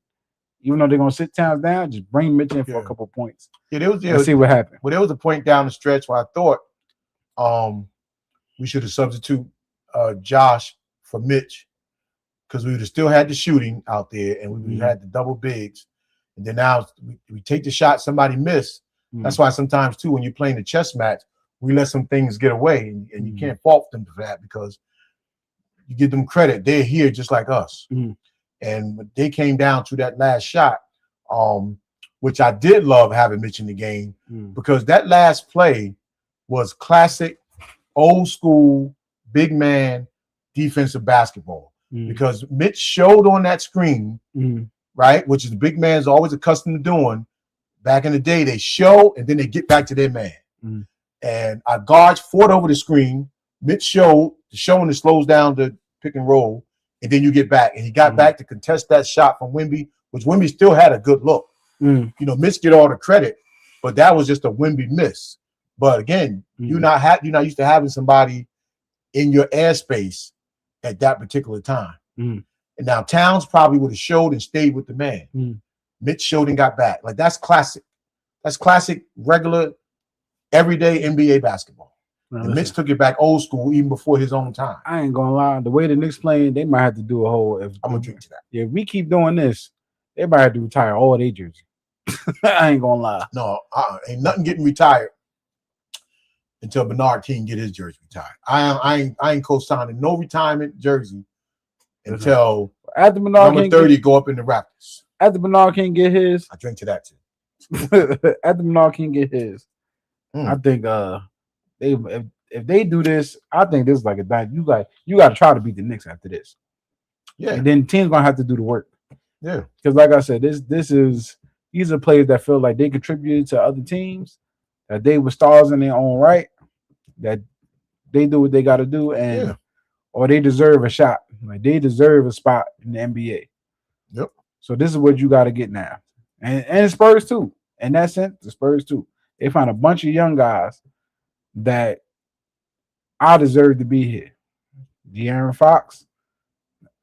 Even though they're gonna sit Towns down, just bring Mitch in for a couple points. Yeah, there was. Let's see what happened. Well, there was a point down the stretch where I thought we should have substituted Josh for Mitch because we would have still had the shooting out there and we would have had the double bigs. And then now we take the shot, somebody miss. That's why sometimes too, when you're playing the chess match, we let some things get away, and you can't fault them for that because you give them credit. They're here just like us. And they came down to that last shot, which I did love having Mitch in the game because that last play was classic, old school, big man defensive basketball. Because Mitch showed on that screen, right, which is the big man's always accustomed to doing. Back in the day, they show and then they get back to their man. And our guards fought over the screen. Mitch showed, the showing that slows down the pick and roll, and then you get back. And he got back to contest that shot from Wemby, which Wemby still had a good look. You know, Mitch get all the credit, but that was just a Wemby miss. But again, you're not used to having somebody in your airspace at that particular time. And now Towns probably would have showed and stayed with the man. Mitch showed and got back. Like that's classic. That's classic, regular, everyday NBA basketball. And Mitch took it back old school even before his own time. I ain't gonna lie. The way the Knicks playing, they might have to do a whole. I'm gonna drink to that. Yeah, if we keep doing this, they might have to retire all their jerseys. I ain't gonna lie. No, ain't nothing getting retired until Bernard King get his jersey retired. I ain't co-signing no retirement jersey until after Bernard number King 30 go up in the Raptors. After Bernard King get his, I drink to that too. after Bernard King get his, I think they if they do this, I think this is like a dime. You got to try to beat the Knicks after this. Yeah. And then teams gonna have to do the work. Yeah. Because like I said, these are players that feel like they contributed to other teams, that they were stars in their own right, that they do what they got to do, and or they deserve a shot. Like they deserve a spot in the NBA. Yep. So this is what you got to get now, and Spurs too. In that sense, the Spurs too. They find a bunch of young guys that I deserve to be here. De'Aaron Fox.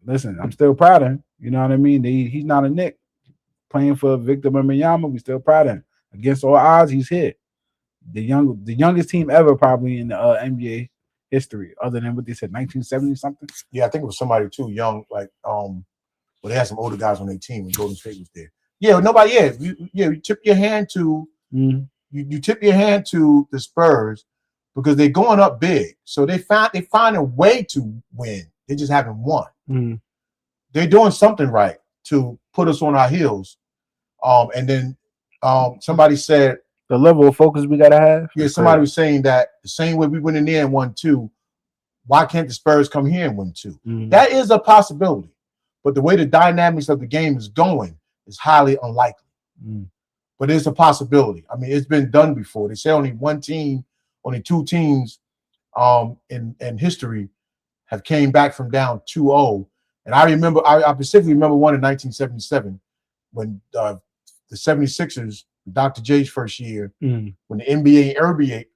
Listen, I'm still proud of him. You know what I mean? He's not a Knick. Playing for Victor Wembanyama, we still proud of him. Against all odds, he's here. The youngest team ever probably in the NBA history, other than what they said, 1970 something. Yeah, I think it was somebody too young, like well, they had some older guys on their team when Golden State was there. Yeah, nobody. Yeah, you tip your hand to you tip your hand to the Spurs because they're going up big. So they find a way to win. They just haven't won. They're doing something right to put us on our heels. And then somebody said the level of focus we gotta have. Yeah, somebody was saying that the same way we went in there and won 2, why can't the Spurs come here and win 2? That is a possibility. But the way the dynamics of the game is going is highly unlikely. But it's a possibility. I mean, it's been done before. They say only 2 teams in history have came back from down 2-0. And I specifically remember one in 1977 when the 76ers, Dr. J's first year, when the NBA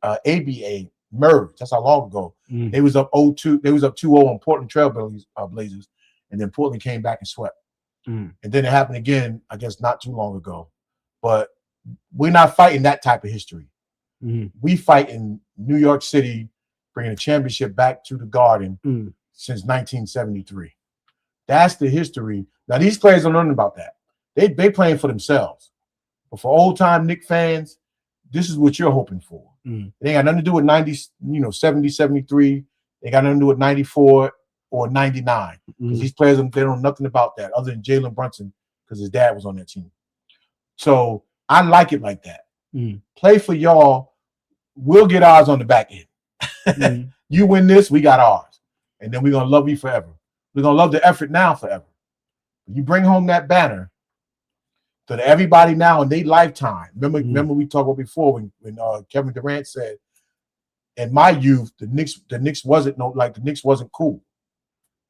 ABA merged. That's how long ago. They was up 0-2. They was up 2-0 on Portland Trail Blazers, and then Portland came back and swept. And then it happened again, I guess, not too long ago. But we're not fighting that type of history. We fight in New York City, bringing a championship back to the Garden since 1973. That's the history. Now, these players don't know about that. They playing for themselves. But for old-time Knicks fans, this is what you're hoping for. It ain't got nothing to do with 90, 70, 73. They got nothing to do with 94 or 99. Because these players, they don't know nothing about that other than Jalen Brunson because his dad was on that team. So I like it like that. Play for y'all. We'll get ours on the back end. You win this, we got ours. And then we're going to love you forever. We're going to love the effort now forever. You bring home that banner to everybody now in their lifetime. Remember we talked about before when Kevin Durant said, in my youth, the Knicks wasn't cool.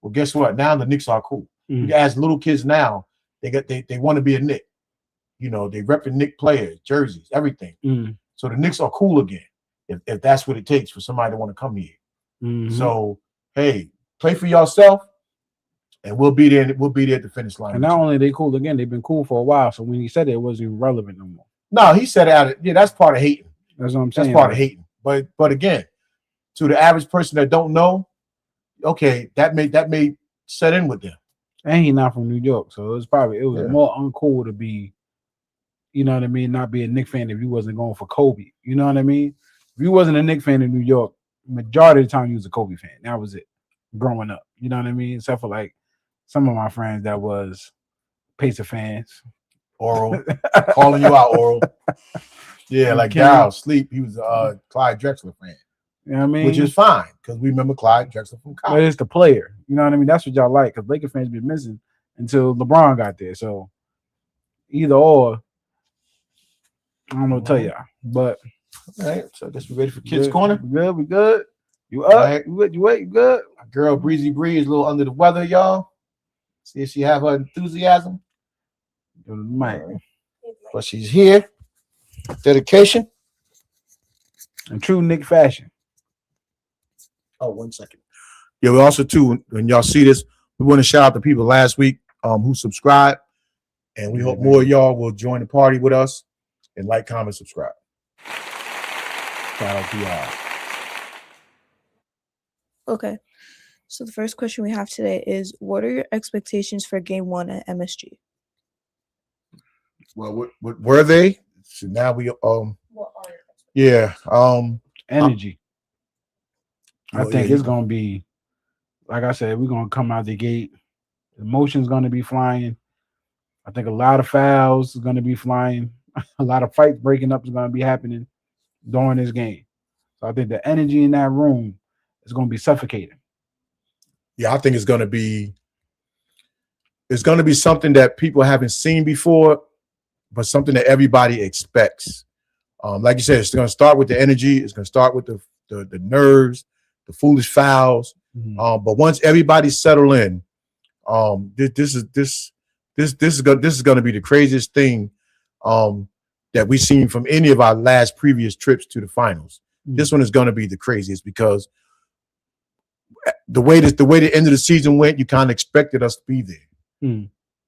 Well, guess what? Now the Knicks are cool. You ask little kids now, they want to be a Knick. They repping Knick players, jerseys, everything. So the Knicks are cool again, if that's what it takes for somebody to want to come here. So, hey, play for yourself, and we'll be there. We'll be there at the finish line. And not only they cool again, they've been cool for a while. So when he said it wasn't even relevant no more. No, he said it. Yeah, that's part of hating. That's what I'm saying. That's part of hating. But again, to the average person that don't know, okay, that may set in with them. And he's not from New York, so it was more uncool to be, you know what I mean, not be a Knicks fan if you wasn't going for Kobe. You know what I mean? If you wasn't a Knicks fan in New York, majority of the time you was a Kobe fan. That was it. Growing up. You know what I mean? Except for like some of my friends that was Pacer fans. Oral. Calling you out, Oral. Yeah, like Daryl Sleep, he was a Clyde Drexler fan. You know what I mean? Which is fine, because we remember Clyde Drexler from college. But it's the player. You know what I mean? That's what y'all like, because Laker fans been missing until LeBron got there. So either or, I don't know what to tell y'all. But all right, so I guess we're ready for Kids Corner. We good. You up? Right. You good? My girl Breezy Bree is a little under the weather, y'all. See if she have her enthusiasm. But she's here. Dedication. In true Knick fashion. Oh, 1 second. Yeah, we also too, when y'all see this, we want to shout out the people last week who subscribed. And we hope more of y'all will join the party with us and like, comment, subscribe. Shout out to y'all. Okay. So the first question we have today is, what are your expectations for Game 1 at MSG? Well, what were they? So now we what are your expectations? Energy. I think it's gonna be, like I said, we're gonna come out the gate. Emotion's gonna be flying. I think a lot of fouls is going to be flying. A lot of fights breaking up is going to be happening during this game. So I think the energy in that room is going to be suffocating. Yeah, I think it's going to be something that people haven't seen before, but something that everybody expects. Like you said, it's going to start with the energy. It's going to start with the nerves, the foolish fouls. Mhm. But once everybody settle in, this is going to be the craziest thing that we've seen from any of our last previous trips to the finals. This one is going to be the craziest because the way the end of the season went, you kind of expected us to be there.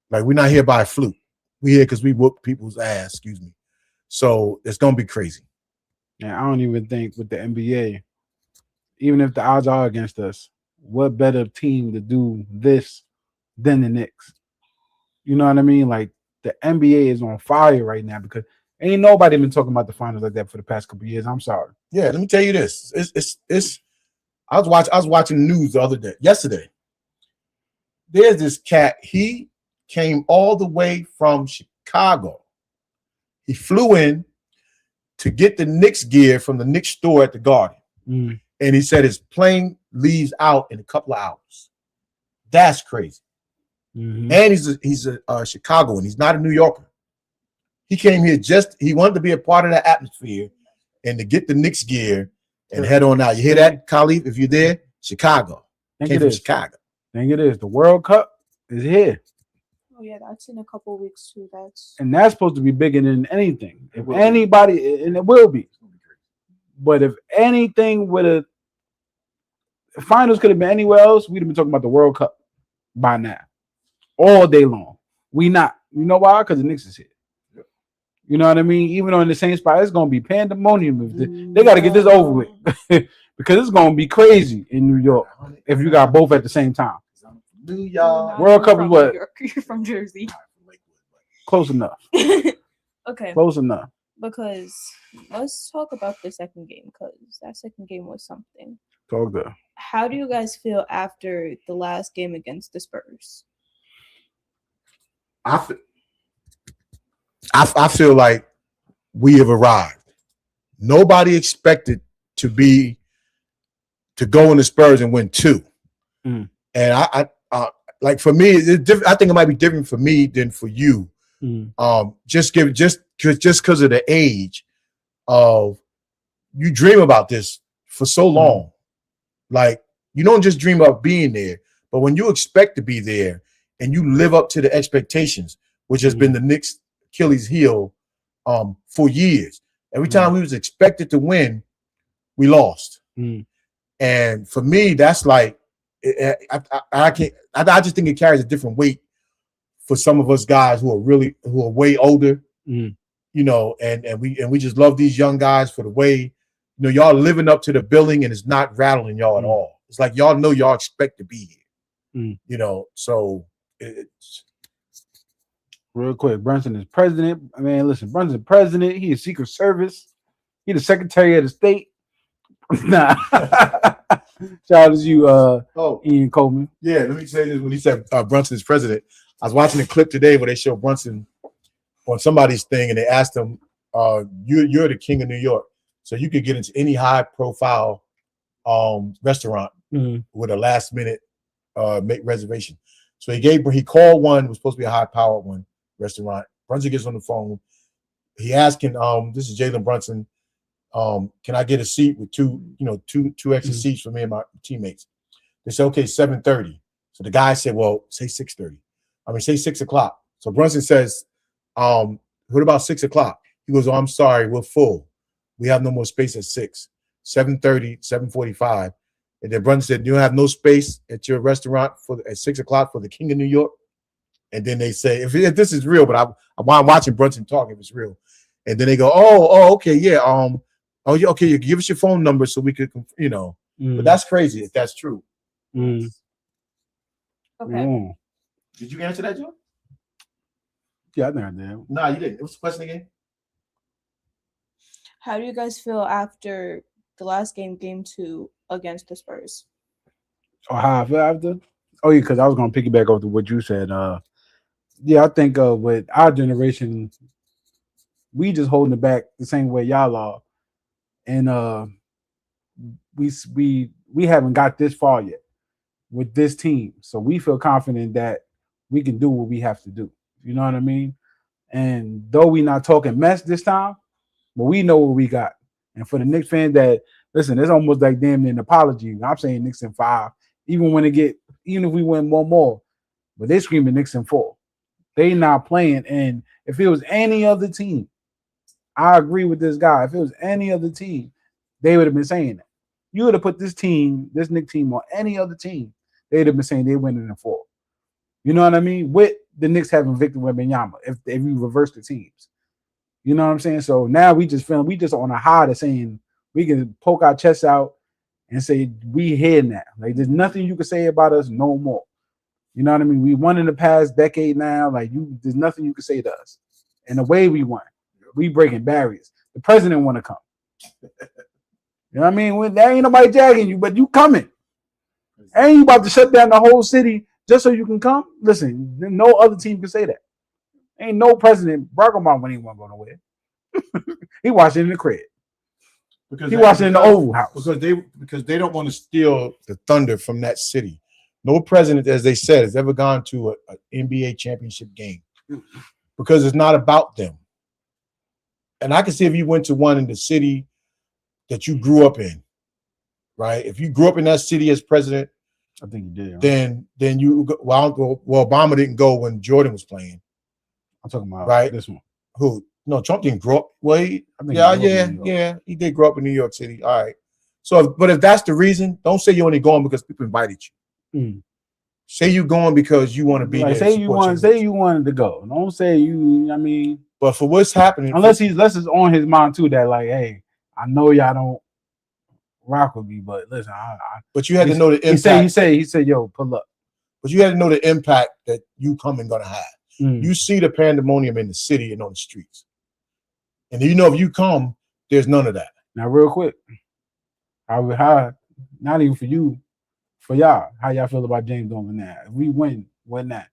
Like we're not here by a fluke. We're here because we whooped people's ass. Excuse me. So it's going to be crazy. And I don't even think with the NBA, even if the odds are against us, what better team to do this than the Knicks? You know what I mean? Like the NBA is on fire right now because ain't nobody been talking about the finals like that for the past couple of years. I'm sorry. Yeah, let me tell you this. It's I was watching the news the other day, yesterday. There's this cat. He came all the way from Chicago. He flew in to get the Knicks gear from the Knicks store at the Garden. And he said his plane leaves out in a couple of hours. That's crazy. And he's a Chicagoan. He's not a New Yorker. He came here he wanted to be a part of that atmosphere and to get the Knicks gear and head on out. You hear that, Khalif? If you're there, Chicago. Came from Chicago. Think it is. The World Cup is here. Oh yeah, that's in a couple of weeks too. And that's supposed to be bigger than anything. If anybody, and it will be. But if anything would have, finals could have been anywhere else, we'd have been talking about the World Cup by now, all day long. We not. You know why? Because the Knicks is here. You know what I mean? Even on the same spot, it's going to be pandemonium. They got to get this over with because it's going to be crazy in New York if you got both at the same time. New York. World Cup is what? You're from Jersey. Close enough. Okay. Close enough. Because let's talk about the second game because that second game was something. Talk good. How do you guys feel after the last game against the Spurs? I feel like we have arrived. Nobody expected to go in the Spurs and win 2. And I like for me, it's different. I think it might be different for me than for you. Just because of the age of you dream about this for so long. Like you don't just dream about being there, but when you expect to be there and you live up to the expectations, which has been the Knicks' Achilles heel for years. Every time we was expected to win, we lost. And for me, that's like I just think it carries a different weight for some of us guys who are way older, you know, and we just love these young guys for the way, you know, y'all living up to the billing and it's not rattling y'all at all. It's like y'all know y'all expect to be here, you know. So it's real quick. Brunson is president. I mean, listen, Brunson's president. He is Secret Service. He the Secretary of the State. Nah. Shout out to you, Ian Coleman. Yeah, let me say this. When he said Brunson is president, I was watching a clip today where they show Brunson on somebody's thing and they asked him, you're the king of New York, so you could get into any high-profile restaurant with a last-minute make reservation. So he called one, it was supposed to be a high-powered one restaurant. Brunson gets on the phone. He asking, this is Jalen Brunson, can I get a seat with two extra seats for me and my teammates? They said, okay, 7:30. So the guy said, well, say 6:30. Say 6 o'clock. So Brunson says, what about 6 o'clock? He goes, oh, I'm sorry, we're full. We have no more space at 6. 7:30, 7:45. And then Brunson said, you don't have no space at your restaurant at 6 o'clock for the king of New York? And then they say, if this is real, but I'm watching Brunson talk if it's real. And then they go, oh, okay, yeah. Okay, you give us your phone number so we could, you know. But that's crazy if that's true. Okay. Did you answer that, Joe? Yeah, I think I did. No, you didn't. What's the question again? How do you guys feel after the last game 2 against the Spurs? Oh, how I feel after? Oh, yeah, because I was going to piggyback off to what you said. Yeah, I think with our generation, we just holding it back the same way y'all are, and we haven't got this far yet with this team, so we feel confident that we can do what we have to do. You know what I mean? And though we not talking mess this time, but we know what we got. And for the Knicks fans that listen, it's almost like damn near an apology. I'm saying Knicks in 5, even if we win one more, but they screaming Knicks in 4. They not playing. And if it was any other team, I agree with this guy. If it was any other team, they would have been saying that. You would have put this Knicks team, on any other team, they'd have been saying they winning in 4. You know what I mean? With the Knicks having Victor Wembanyama, if you reverse the teams. You know what I'm saying? So now we just on a high to saying we can poke our chests out and say we here now. Like there's nothing you can say about us no more. You know what I mean? We won in the past decade now. There's nothing you can say to us. And the way we won, we breaking barriers. The president want to come. You know what I mean? There ain't nobody dragging you, but you coming. Ain't you about to shut down the whole city just so you can come? Listen, no other team can say that. Ain't no president. Barack Obama ain't want to go nowhere. He watching in the crib. He watching in the Oval House because they don't want to steal the thunder from that city. No president, as they said, has ever gone to an NBA championship game because it's not about them. And I can see if you went to one in the city that you grew up in, right? If you grew up in that city as president, I think you did. Then you Obama didn't go when Jordan was playing. I'm talking about this one. Who? No, Trump didn't grow up. Well, he did grow up in New York City. All right. So, but if that's the reason, don't say you're only going because people invited you. Say you going because you want to be there. Say you wanted to go. Don't say you. I mean, but for what's happening, unless it's on his mind too that like, hey, I know y'all don't rock with me, but listen, but you had to know the impact. He said, yo, pull up. But you had to know the impact that you coming gonna have. You see the pandemonium in the city and on the streets. And you know if you come, there's none of that. Now, real quick, how not even for you, for y'all, how y'all feel about James Dolan now? If we win that.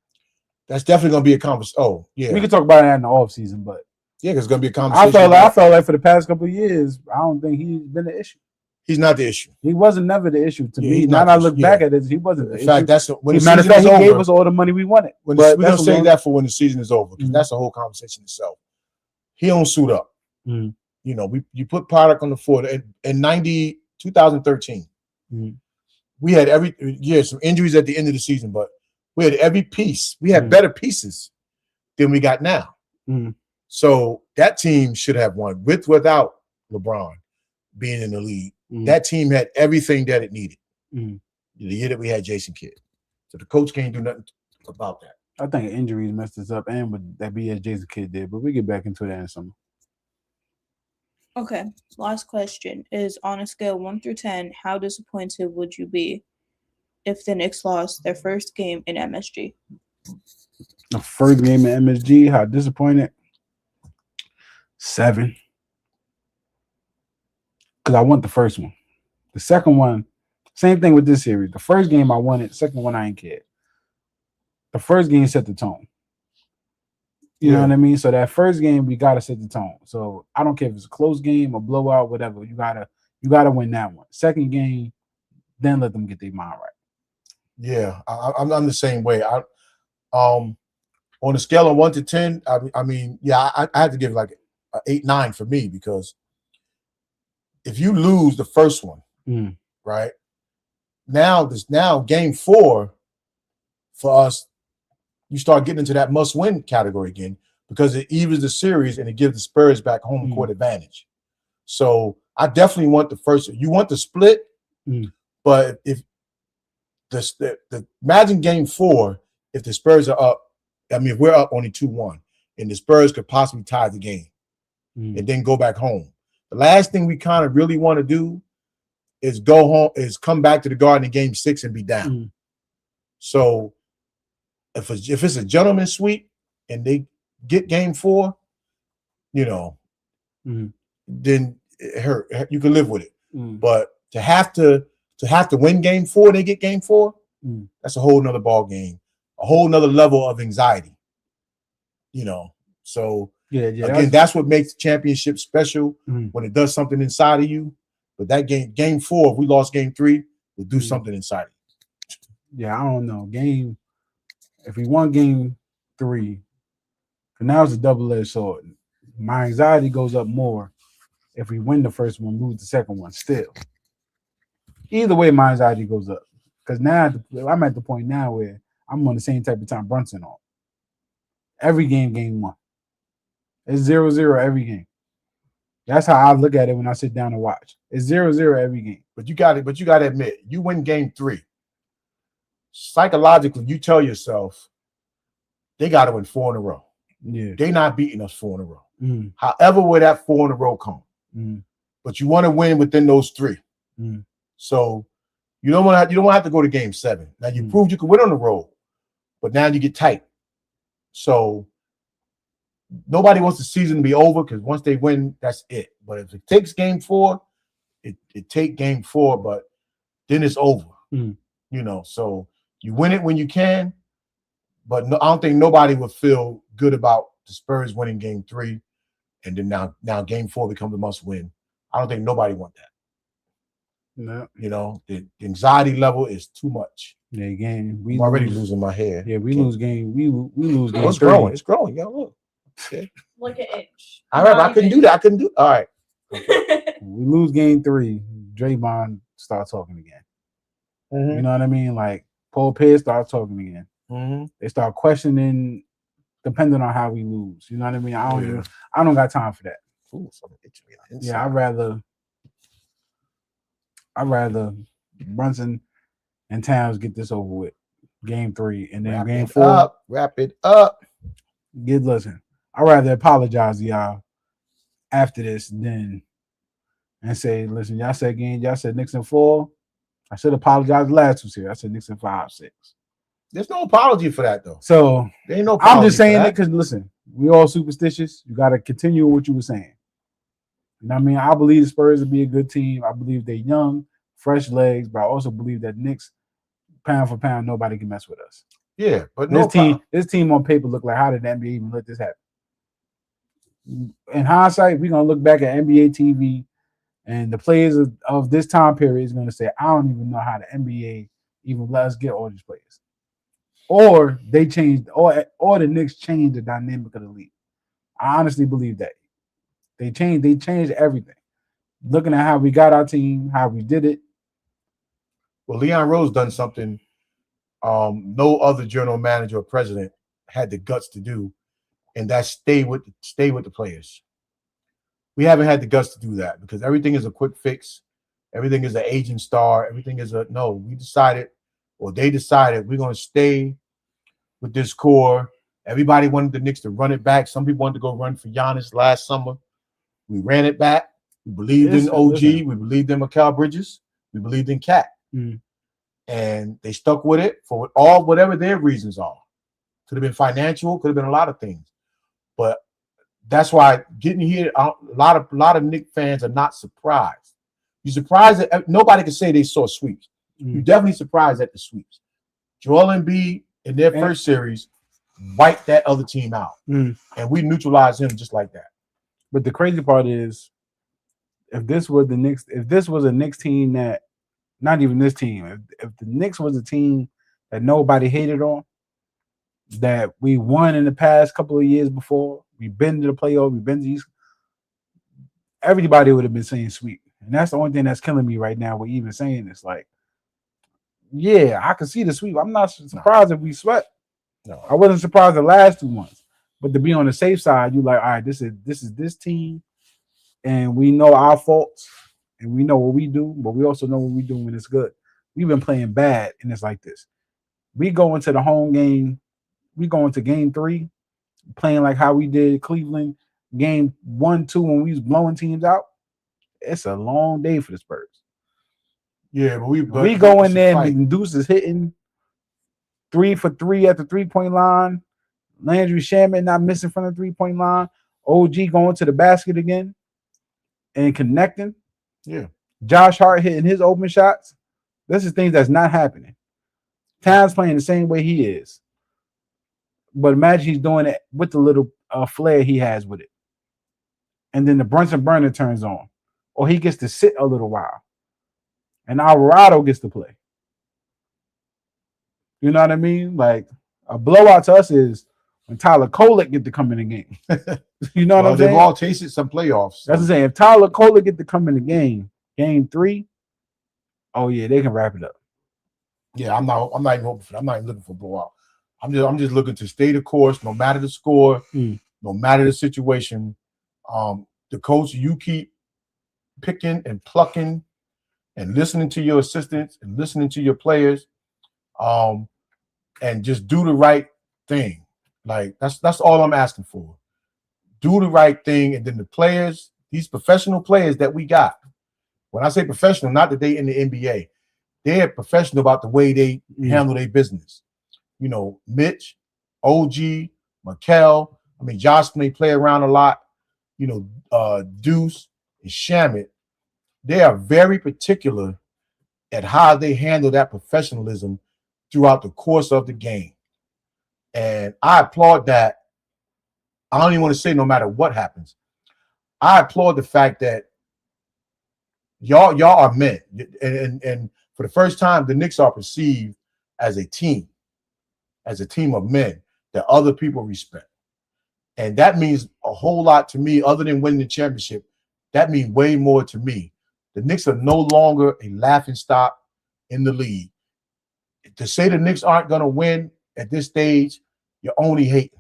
That's definitely gonna be a conversation. Oh, yeah. We can talk about that in the offseason, but yeah, because it's gonna be a conversation. I felt like for the past couple of years, I don't think he's been the issue. He's not the issue. He wasn't never the issue to me. Now I look back at it, he wasn't the issue. In fact, when the season is over, he gave us all the money we wanted. We're gonna say that for when the season is over, because that's a whole conversation itself. He don't suit up. You know, you put product on the floor in 2013. We had some injuries at the end of the season, but we had every piece. We had better pieces than we got now. So that team should have won without LeBron being in the league. That team had everything that it needed. The year that we had Jason Kidd. So the coach can't do nothing about that. I think injuries messed us up, and with that BS Jason Kidd did, but we get back into that in summer. Okay, last question is on a scale 1 through 10, how disappointed would you be if the Knicks lost their first game in MSG? The first game in MSG, how disappointed? 7. Because I want the first one. The second one, same thing with this series. The first game I wanted, second one I ain't cared. The first game set the tone. You know what I mean? So that first game, we gotta set the tone. So I don't care if it's a close game, a blowout, whatever. You gotta win that one. Second game, then let them get their mind right. Yeah, I'm the same way. On a scale of 1 to 10, I mean, I have to give like an 8, 9 for me, because if you lose the first one, right now game 4 for us, you start getting into that must-win category again, because it evens the series and it gives the Spurs back home court advantage. So I definitely want the first. You want the split, but if the imagine game 4, if the Spurs are up, I mean, if we're up only 2-1, and the Spurs could possibly tie the game and then go back home. The last thing we kind of really want to do is go home, is come back to the Garden in game 6 and be down. So if it's a gentleman's sweep and they get game 4, you know, then it hurt. You can live with it. But to have to win game 4 and they get game 4, that's a whole nother ball game, a whole nother level of anxiety. So Yeah. again, that's what makes the championship special Mhm. when it does something inside of you. But that game 4, if we lost game 3, we'll do something inside of you. Yeah, I don't know. If we won game 3, and now it's a double-edged sword. My anxiety goes up more if we win the first one, lose the second one. Still, either way, my anxiety goes up because now I'm at the point now where I'm on the same type of time Brunson on. Every game 1. It's 0-0 every game. That's how I look at it when I sit down and watch. It's 0-0 every game. But you got to admit, you win game 3. Psychologically, you tell yourself they got to win 4 in a row. Yeah, They're not beating us 4 in a row. mm. However, where that 4 in a row come, but you want to win within those 3. So you don't want to have to go to game 7. Now you proved you can win on the road, but now you get tight. So nobody wants the season to be over because once they win, that's it. But if it takes game 4, it take game 4, but then it's over. So you win it when you can, but I don't think nobody would feel good about the Spurs winning game 3, and then now game 4 becomes a must win. I don't think nobody want that. No. The anxiety level is too much. Yeah, game. I'm already losing my hair. Yeah, we lose game. We lose game. It's growing. It's growing. Yeah, look. Okay. Like an inch. All right, I couldn't do that. All right. We lose game 3. Draymond starts talking again. You know what I mean? Like Paul Pierce starts talking again. They start questioning, depending on how we lose. You know what I mean? I don't got time for that. Ooh, yeah, I'd rather Brunson and Towns get this over with. Game 3 and then game 4. Wrap it up. Listen. I'd rather apologize to y'all after this than and say, listen, y'all said Knicks in 4. I should apologize the last 2 series. I said Knicks in 5, 6. There's no apology for that though. So there ain't no apology. I'm just saying it because listen, we all superstitious. You gotta continue what you were saying. You know what I mean? I believe the Spurs will be a good team. I believe they're young, fresh legs, but I also believe that Knicks, pound for pound, nobody can mess with us. Yeah, but this team on paper look like, how did the NBA even let this happen? In hindsight, we're gonna look back at NBA TV, and the players of this time period is gonna say, I don't even know how the NBA even let us get all these players. Or they changed, or the Knicks changed the dynamic of the league. I honestly believe that. They changed everything. Looking at how we got our team, how we did it. Well, Leon Rose done something no other general manager or president had the guts to do, and that's stay with the players. We haven't had the guts to do that because everything is a quick fix. Everything is an aging star. Everything is they decided we're going to stay with this core. Everybody wanted the Knicks to run it back. Some people wanted to go run for Giannis last summer. We ran it back. We believed in OG. We believed in Mikal Bridges. We believed in Cat. And they stuck with it for whatever their reasons are. Could have been financial. Could have been a lot of things. But that's why getting here, a lot of Knicks fans are not surprised. You're surprised that nobody can say they saw sweeps. You're definitely surprised at the sweeps. Joel Embiid in their first series wiped that other team out, and we neutralized him just like that. But the crazy part is, if this was a Knicks team that, not even this team, if the Knicks was a team that nobody hated on, that we won in the past couple of years before, we've been to the playoff, we've been to these, everybody would have been saying sweep. And that's the only thing that's killing me right now. We're even saying this, like, yeah, I can see the sweep. I'm not surprised if we swept. No, I wasn't surprised the last 2 months. But to be on the safe side, you like, all right, this is this team, and we know our faults, and we know what we do, but we also know what we do when it's good. We've been playing bad, and it's like this. We go into the home game, we go into game 3, playing like how we did Cleveland, game 1, 2, when we was blowing teams out. It's a long day for the Spurs. Yeah, but we go in there and Deuce is hitting 3 for 3 at the 3-point line. Landry Shamet not missing from the 3-point line. OG going to the basket again and connecting. Yeah. Josh Hart hitting his open shots. This is things that's not happening. Towns playing the same way he is. But imagine he's doing it with the little flair he has with it. And then the Brunson burner turns on. Or he gets to sit a little while. And Alvarado gets to play. You know what I mean? Like a blowout to us is when Tyler Kolek get to come in the game. You know what I'm saying? They've all tasted some playoffs. That's what I'm saying. If Tyler Kolek get to come in the game 3, oh yeah, they can wrap it up. Yeah, I'm not even hoping for that. I'm not even looking for a blowout. I'm just looking to stay the course, no matter the score, no matter the situation. The coach, you keep picking and plucking and listening to your assistants and listening to your players, and just do the right thing. Like that's all I'm asking for. Do the right thing, and then the players, these professional players that we got. When I say professional, not that they in the NBA, they're professional about the way they handle their business. You know, Mitch, OG, Mikel. I mean, Josh may play around a lot. You know, Deuce and Shamit. They are very particular at how they handle that professionalism throughout the course of the game. And I applaud that. I don't even want to say no matter what happens. I applaud the fact that y'all are men. And for the first time, the Knicks are perceived as a team of men that other people respect. And that means a whole lot to me, other than winning the championship. That means way more to me. The Knicks are no longer a laughingstock in the league. To say the Knicks aren't going to win at this stage, you're only hating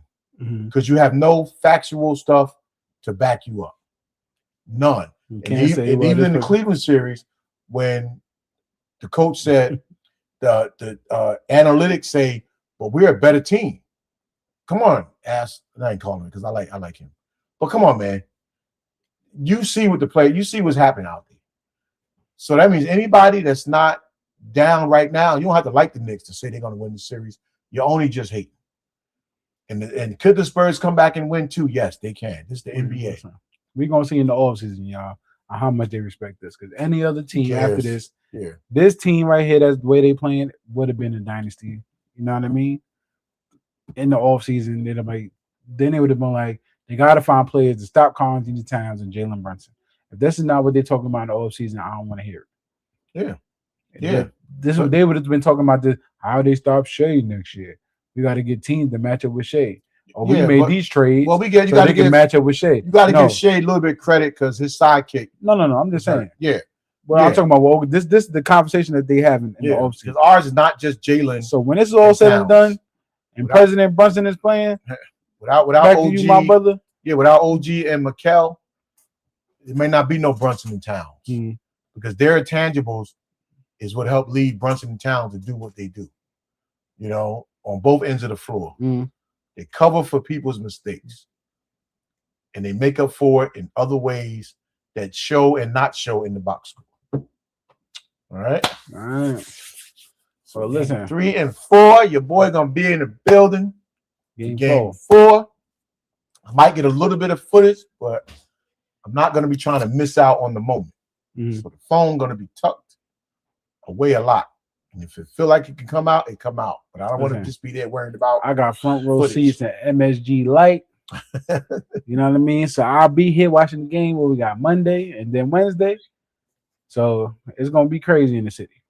because you have no factual stuff to back you up. None. And even in the Cleveland series, when the coach said the analytics say, well, we're a better team. Come on, ass. I ain't calling him because I like him. But come on, man. You see what you see what's happening out there. So that means anybody that's not down right now, you don't have to like the Knicks to say they're going to win the series. You're only just hating. And could the Spurs come back and win too? Yes, they can. This is the NBA. We're going to see in the offseason, y'all, how much they respect this. Because any other team after this, this team right here, that's the way they playing, would have been a dynasty. You know what I mean? In the offseason, then they would have been like, they got to find players to stop Karl Anthony Towns and Jalen Brunson. If this is not what they're talking about in the offseason, I don't want to hear it. Yeah. They would have been talking about this, how they stop Shea next year. We got to get teams to match up with Shea. Or we made these trades. Well, you got to match up with Shea. You got to give Shea a little bit of credit because his sidekick. No. I'm just saying. Well, I'm talking about this is the conversation that they have in the offseason. Because ours is not just Jalen. So when this is all said and done, and President Brunson is playing, without OG, you, my brother. Yeah, without OG and Mikel, there may not be no Brunson and Towns because their intangibles is what helped lead Brunson and Towns to do what they do. You know, on both ends of the floor. They cover for people's mistakes. And they make up for it in other ways that show and not show in the box score. All right. So listen. 3 and 4, your boy gonna be in the building. Game 4. I might get a little bit of footage, but I'm not gonna be trying to miss out on the moment. So the phone gonna be tucked away a lot. And if it feel like it can come out, it come out. But I don't want to just be there worried about. I got front row seats at MSG Light. You know what I mean? So I'll be here watching the game where we got Monday and then Wednesday. So it's gonna be crazy in the city.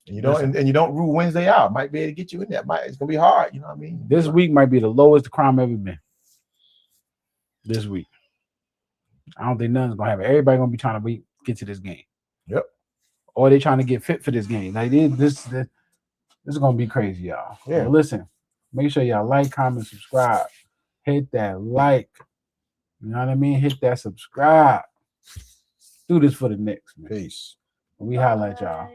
And you don't and you don't rule Wednesday out. Might be able to get you in there. It's gonna be hard. You know what I mean? This week might be the lowest the crime ever been. This week. I don't think nothing's gonna happen. Everybody gonna be trying to get to this game. Yep. Or they trying to get fit for this game. Like this is gonna be crazy, y'all. Yeah. But listen, make sure y'all like, comment, subscribe. Hit that like. You know what I mean? Hit that subscribe. Do this for the Knicks, man. Peace. We highlight y'all.